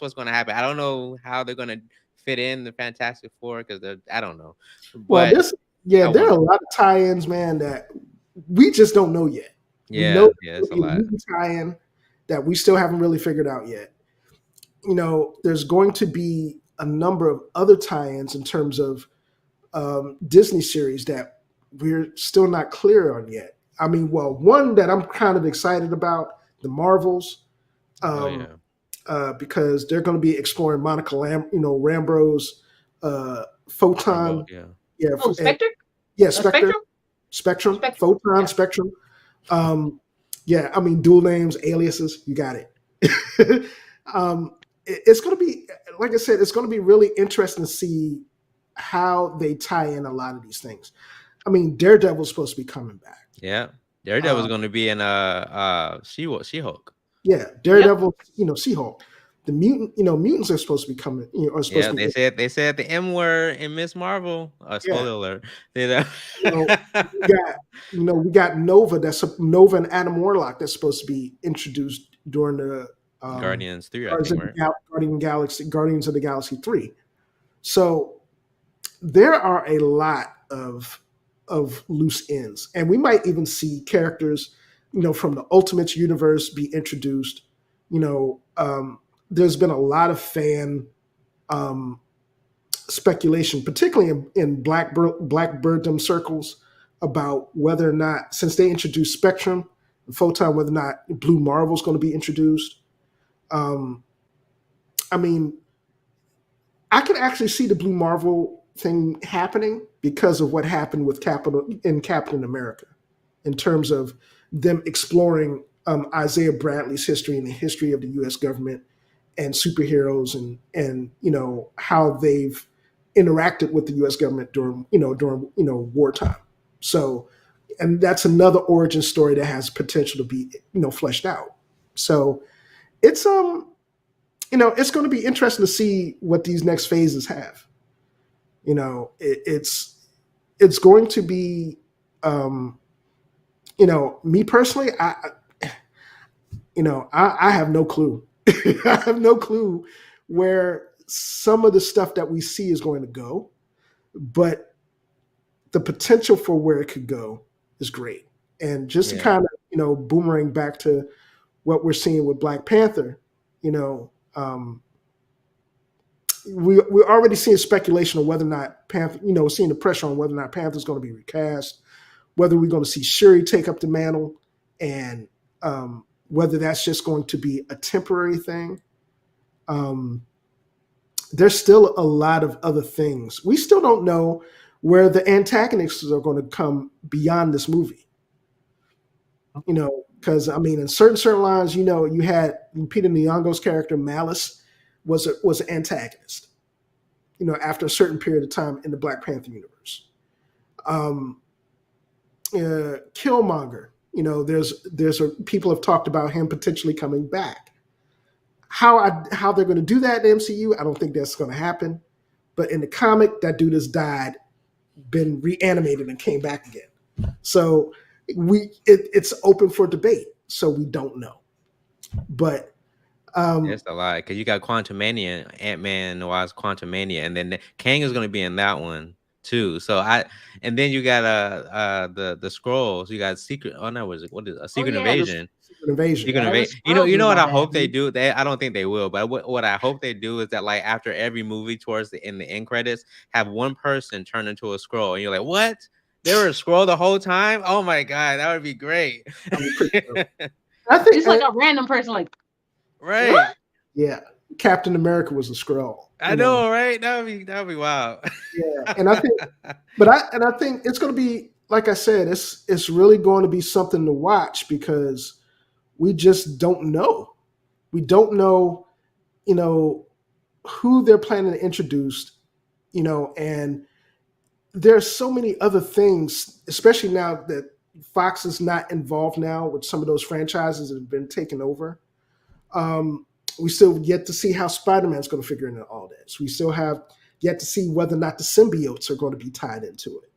what's going to happen. I don't know how they're going to fit in the Fantastic Four because I don't know. Well, there are a lot of tie-ins, man, that we just don't know yet. Yeah, it's a lot. Tie-in that we still haven't really figured out yet. There's going to be a number of other tie-ins in terms of Disney series that we're still not clear on yet. I mean, well, one that I'm kind of excited about, the Marvels, Oh yeah. because they're going to be exploring Monica Rambeau's photon, Rambo, yeah. yeah, Oh, Spectre? yeah, Spectre, Spectrum? photon, Yeah. Spectrum. Yeah, I mean, dual names, aliases, you got it. It's going to be, like I said, it's going to be really interesting to see how they tie in a lot of these things. I mean, Daredevil's supposed to be coming back. Yeah. Daredevil's going to be in She-Hulk. Yeah, Daredevil, She-Hulk. The mutants are supposed to be coming. Are supposed Yeah, to be. they said the M word in Miss Marvel. Spoiler alert. We got Nova. That's Nova and Adam Warlock. That's supposed to be introduced during the Guardians 3, I think, right? Guardians of the Galaxy 3. So there are a lot of loose ends, and we might even see characters, from the Ultimates universe be introduced. There's been a lot of fan speculation, particularly in Blackbirdom circles, about whether or not, since they introduced Spectrum and Photon, whether or not Blue Marvel's going to be introduced. I mean, I could actually see the Blue Marvel thing happening because of what happened with Captain America, in terms of them exploring Isaiah Bradley's history and the history of the U.S. government and superheroes, and how they've interacted with the U.S. government during wartime. So, and that's another origin story that has potential to be fleshed out. So, it's it's going to be interesting to see what these next phases have. It's going to be, me personally, I have no clue. I have no clue where some of the stuff that we see is going to go, but the potential for where it could go is great. And just to kind of, boomerang back to what we're seeing with Black Panther, we're already seeing speculation on whether or not Panther, seeing the pressure on whether or not Panther's going to be recast, whether we're going to see Shuri take up the mantle, and whether that's just going to be a temporary thing. There's still a lot of other things. We still don't know where the antagonists are going to come beyond this movie. Because I mean, in certain lines, you had Peter Nyong'o's character Malice was an antagonist. After a certain period of time in the Black Panther universe. Killmonger. People have talked about him potentially coming back. How they're going to do that in the MCU, I don't think that's going to happen. But in the comic, that dude has died, been reanimated, and came back again. So it's open for debate. So we don't know. But That's a lot, because you got Quantumania, Ant-Man, Noah's Quantumania, and then Kang is going to be in that one too. So and then you got the Scrolls. You got Secret. Oh no, what is it? A Secret Invasion. Secret Invasion. Secret Invasion. You know what I hope they do. I don't think they will, but what I hope they do is that, like, after every movie, towards the end credits, have one person turn into a Scroll, and you're like, what? They were a Scroll the whole time? Oh my god, that would be great. I think it's like a random person, like, right? What? Yeah, Captain America was a Skrull. I know, right? That would be wild. Yeah, and I think, I think it's going to be, like I said, it's really going to be something to watch, because we just don't know. We don't know, who they're planning to introduce, and there's so many other things, especially now that Fox is not involved now with some of those franchises that have been taken over. We still yet to see how Spider-Man's going to figure into all this. We still have yet to see whether or not the symbiotes are going to be tied into it.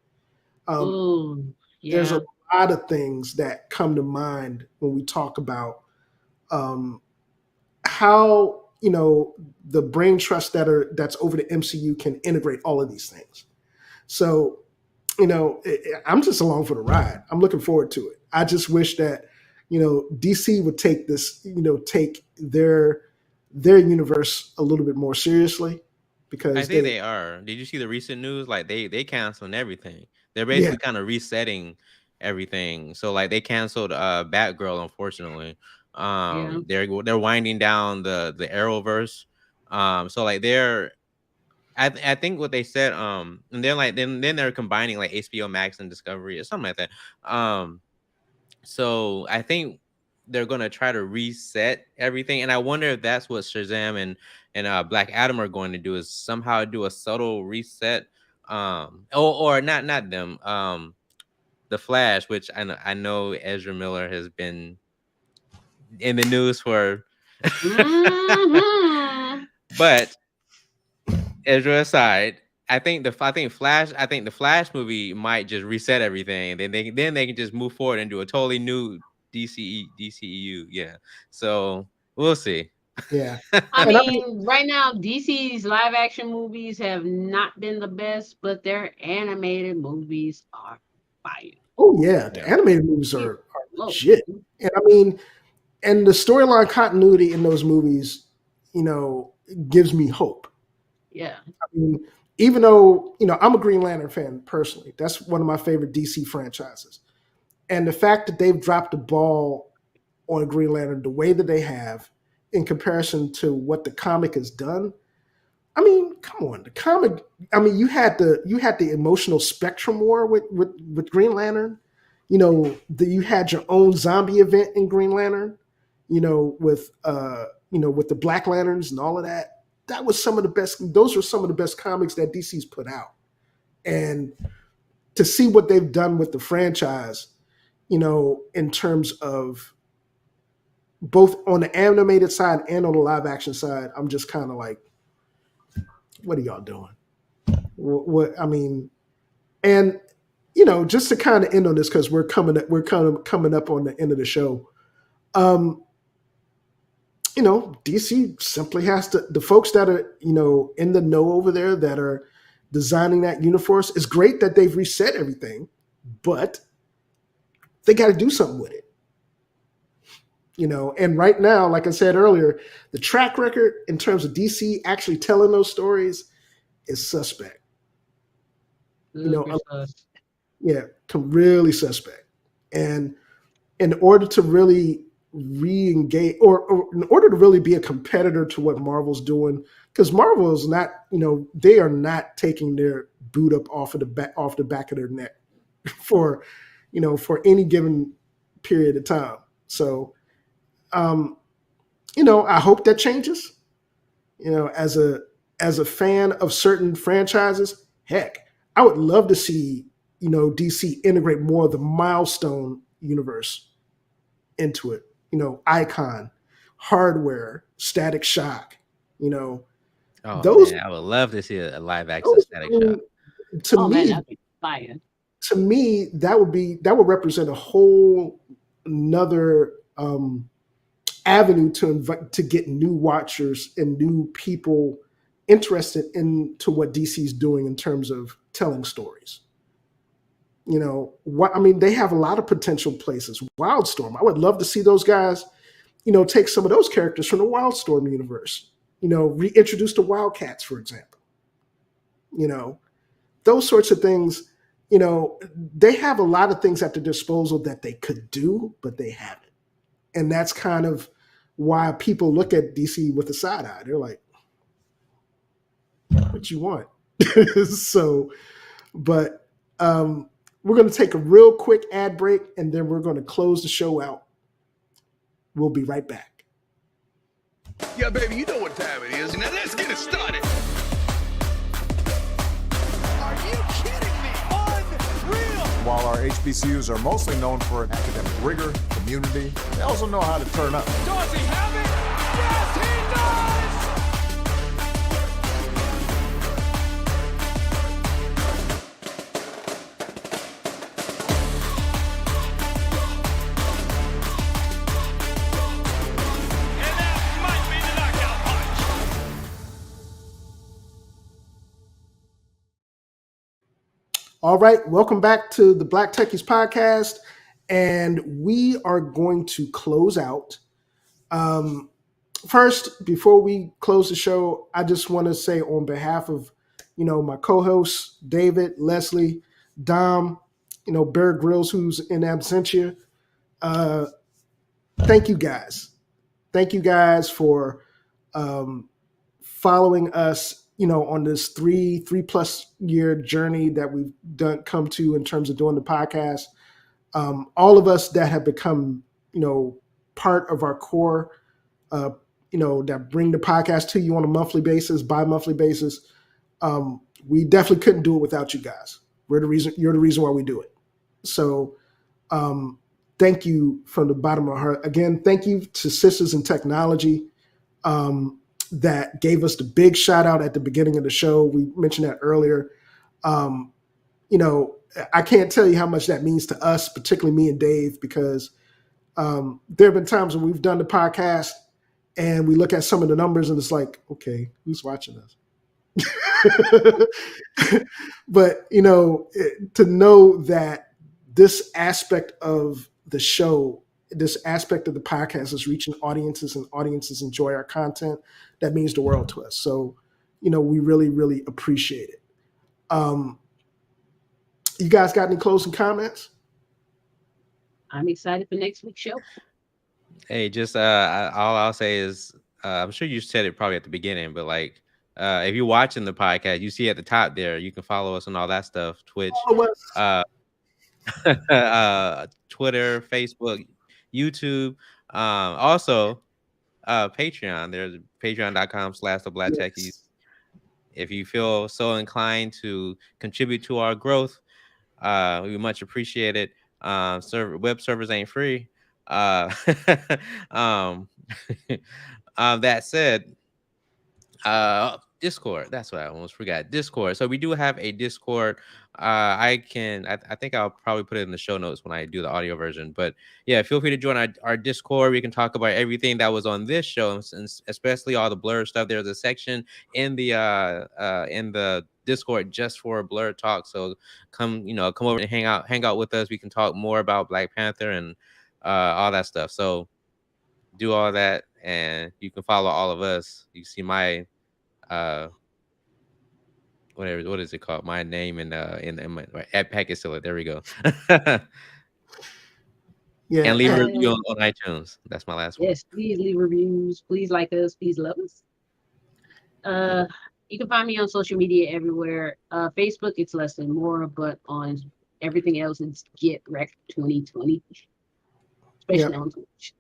There's a lot of things that come to mind when we talk about how the brain trust that's over the MCU can integrate all of these things. So, I'm just along for the ride. I'm looking forward to it. I just wish that DC would take this, take their universe a little bit more seriously, because I think they are. Did you see the recent news? Like they canceling everything. They're basically kind of resetting everything. So like they canceled Batgirl, unfortunately. They're winding down the Arrowverse. So like I think what they said, and then like then they're combining like HBO Max and Discovery or something like that. So I think they're gonna try to reset everything, and I wonder if that's what Shazam and Black Adam are going to do, is somehow do a subtle reset. Or not them. The Flash, which I know Ezra Miller has been in the news for. But Ezra aside, I think the Flash movie might just reset everything. Then they can just move forward and do a totally new DCEU. Yeah. So we'll see. Yeah. I mean, right now DC's live action movies have not been the best, but their animated movies are fire. Oh yeah, the animated movies are legit. And I mean, and the storyline continuity in those movies, gives me hope. Yeah. I mean, even though, I'm a Green Lantern fan personally. That's one of my favorite DC franchises. And the fact that they've dropped the ball on Green Lantern the way that they have in comparison to what the comic has done. I mean, come on, the comic. I mean, you had the emotional spectrum war with Green Lantern. You had your own zombie event in Green Lantern. With the Black Lanterns and all of that. That was some of the best. Those were some of the best comics that DC's put out. And to see what they've done with the franchise, in terms of both on the animated side and on the live action side, I'm just kind of like, what are y'all doing? What I mean, and just to kind of end on this, because we're coming up on the end of the show. DC simply has to. The folks that are in the know over there that are designing that universe, it's great that they've reset everything, but they got to do something with it. And right now, like I said earlier, the track record in terms of DC actually telling those stories is suspect. Really suspect. And in order to really re-engage, or in order to really be a competitor to what Marvel's doing, because Marvel is not, they are not taking their boot up off the back of their neck for any given period of time. So, I hope that changes. As a fan of certain franchises, heck, I would love to see, DC integrate more of the Milestone universe into it. Icon, Hardware, Static Shock, those. Man, I would love to see a live action Static Shock. That'd be fire. To me, that would represent a whole another avenue to get new watchers and new people interested into what DC's doing in terms of telling stories. They have a lot of potential places. Wildstorm. I would love to see those guys, take some of those characters from the Wildstorm universe, reintroduce the Wildcats, for example. Those sorts of things, they have a lot of things at their disposal that they could do, but they haven't. And that's kind of why people look at DC with a side eye. They're like, what you want? So, but we're going to take a real quick ad break, and then we're going to close the show out. We'll be right back. Yeah, baby, you know what time it is. Now let's get it started. Are you kidding me? Unreal! While our HBCUs are mostly known for academic rigor, community, they also know how to turn up. Does he have it? Yes, he does! All right, welcome back to the Black Techies podcast, and we are going to close out first, before we close the show, I just want to say on behalf of, my co-hosts, David, Leslie, Dom, Bear Grylls, who's in absentia. Thank you guys. Thank you guys for following us, on this three plus year journey that we've come to in terms of doing the podcast. All of us that have become, part of our core, that bring the podcast to you on a monthly basis, bi-monthly basis. We definitely couldn't do it without you guys. You're the reason why we do it. So thank you from the bottom of our heart. Again, thank you to Sisters in Technology that gave us the big shout out at the beginning of the show. We mentioned that earlier. I can't tell you how much that means to us, particularly me and Dave, because there have been times when we've done the podcast and we look at some of the numbers and it's like, okay, who's watching us? But, to know that this aspect of the show, this aspect of the podcast is reaching audiences and audiences enjoy our content, that means the world to us. So, we really, really appreciate it. You guys got any closing comments? I'm excited for next week's show. Hey, just all I'll say is I'm sure you said it probably at the beginning, but like if you're watching the podcast, you see at the top there, you can follow us on all that stuff, Twitch, Twitter, Facebook, YouTube, also Patreon. There's patreon.com/theblacktechies. If you feel so inclined to contribute to our growth, we much appreciate it. Web servers ain't free. That said, Discord. That's what I almost forgot. Discord. So we do have a Discord. I think I'll probably put it in the show notes when I do the audio version. But yeah, feel free to join our Discord. We can talk about everything that was on this show, and especially all the Blerd stuff. There's a section in the Discord just for Blerd talk. So come over and hang out with us. We can talk more about Black Panther and all that stuff. So do all that, and you can follow all of us. You see my what is it called? My name in my at Pakistan. There we go. Yeah, and leave a review on iTunes. That's my last one. Yes, please leave reviews. Please like us. Please love us. You can find me on social media everywhere. Facebook, it's Less Than More, but on everything else, it's Get Rec 2020, especially on Twitch.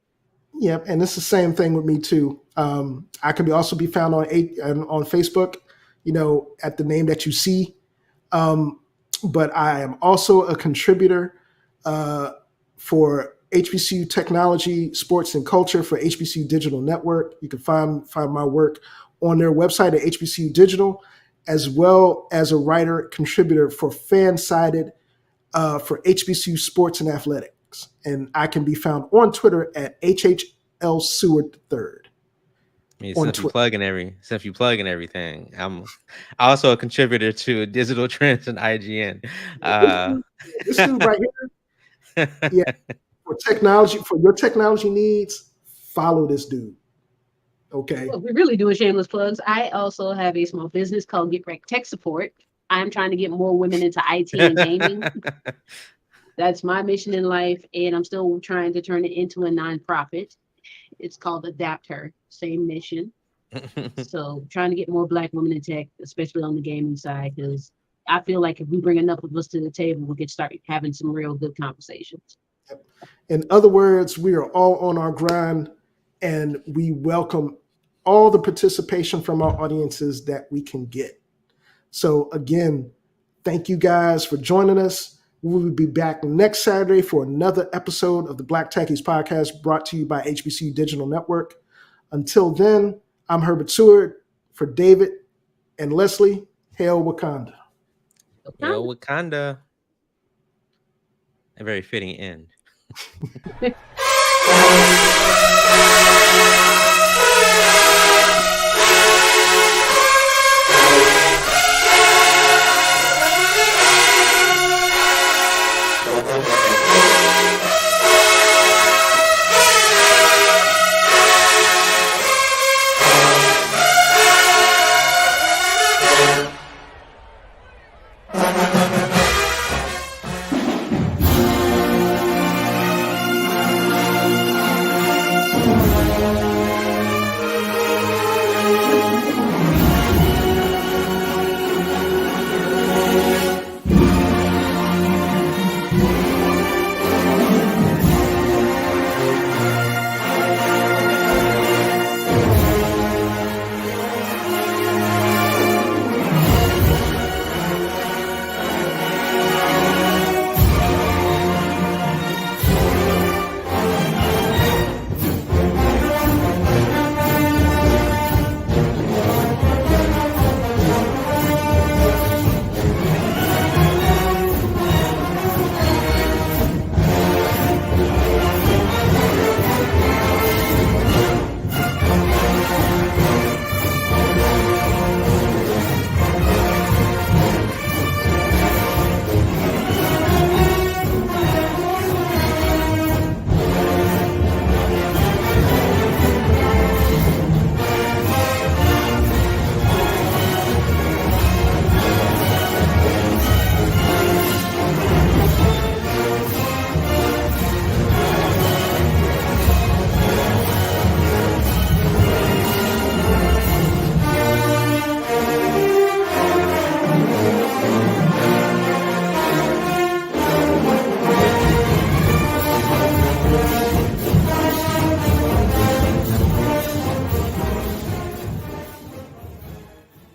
Yep, and it's the same thing with me too. I can also be found on Facebook, at the name that you see. But I am also a contributor for HBCU Technology, Sports, and Culture for HBCU Digital Network. You can find my work on their website at HBCU Digital, as well as a writer contributor for Fansided for HBCU Sports and Athletics. And I can be found on Twitter at HHL Seward III. Since you plugging everything, I'm also a contributor to Digital Trends and IGN. This dude right here, yeah, for your technology needs, follow this dude. Okay. Well, we're really doing shameless plugs. I also have a small business called Get Rec Tech Support. I'm trying to get more women into IT and gaming. That's my mission in life, and I'm still trying to turn it into a nonprofit. It's called Adapt Her, same mission. So trying to get more Black women in tech, especially on the gaming side, because I feel like if we bring enough of us to the table, we could start having some real good conversations. In other words, we are all on our grind, and we welcome all the participation from our audiences that we can get. So again, thank you guys for joining us. We will be back next Saturday for another episode of the Black Techies podcast brought to you by HBCU Digital Network. Until then, I'm Herbert Stewart. For David and Leslie, hail Wakanda. Hail Wakanda. A very fitting end.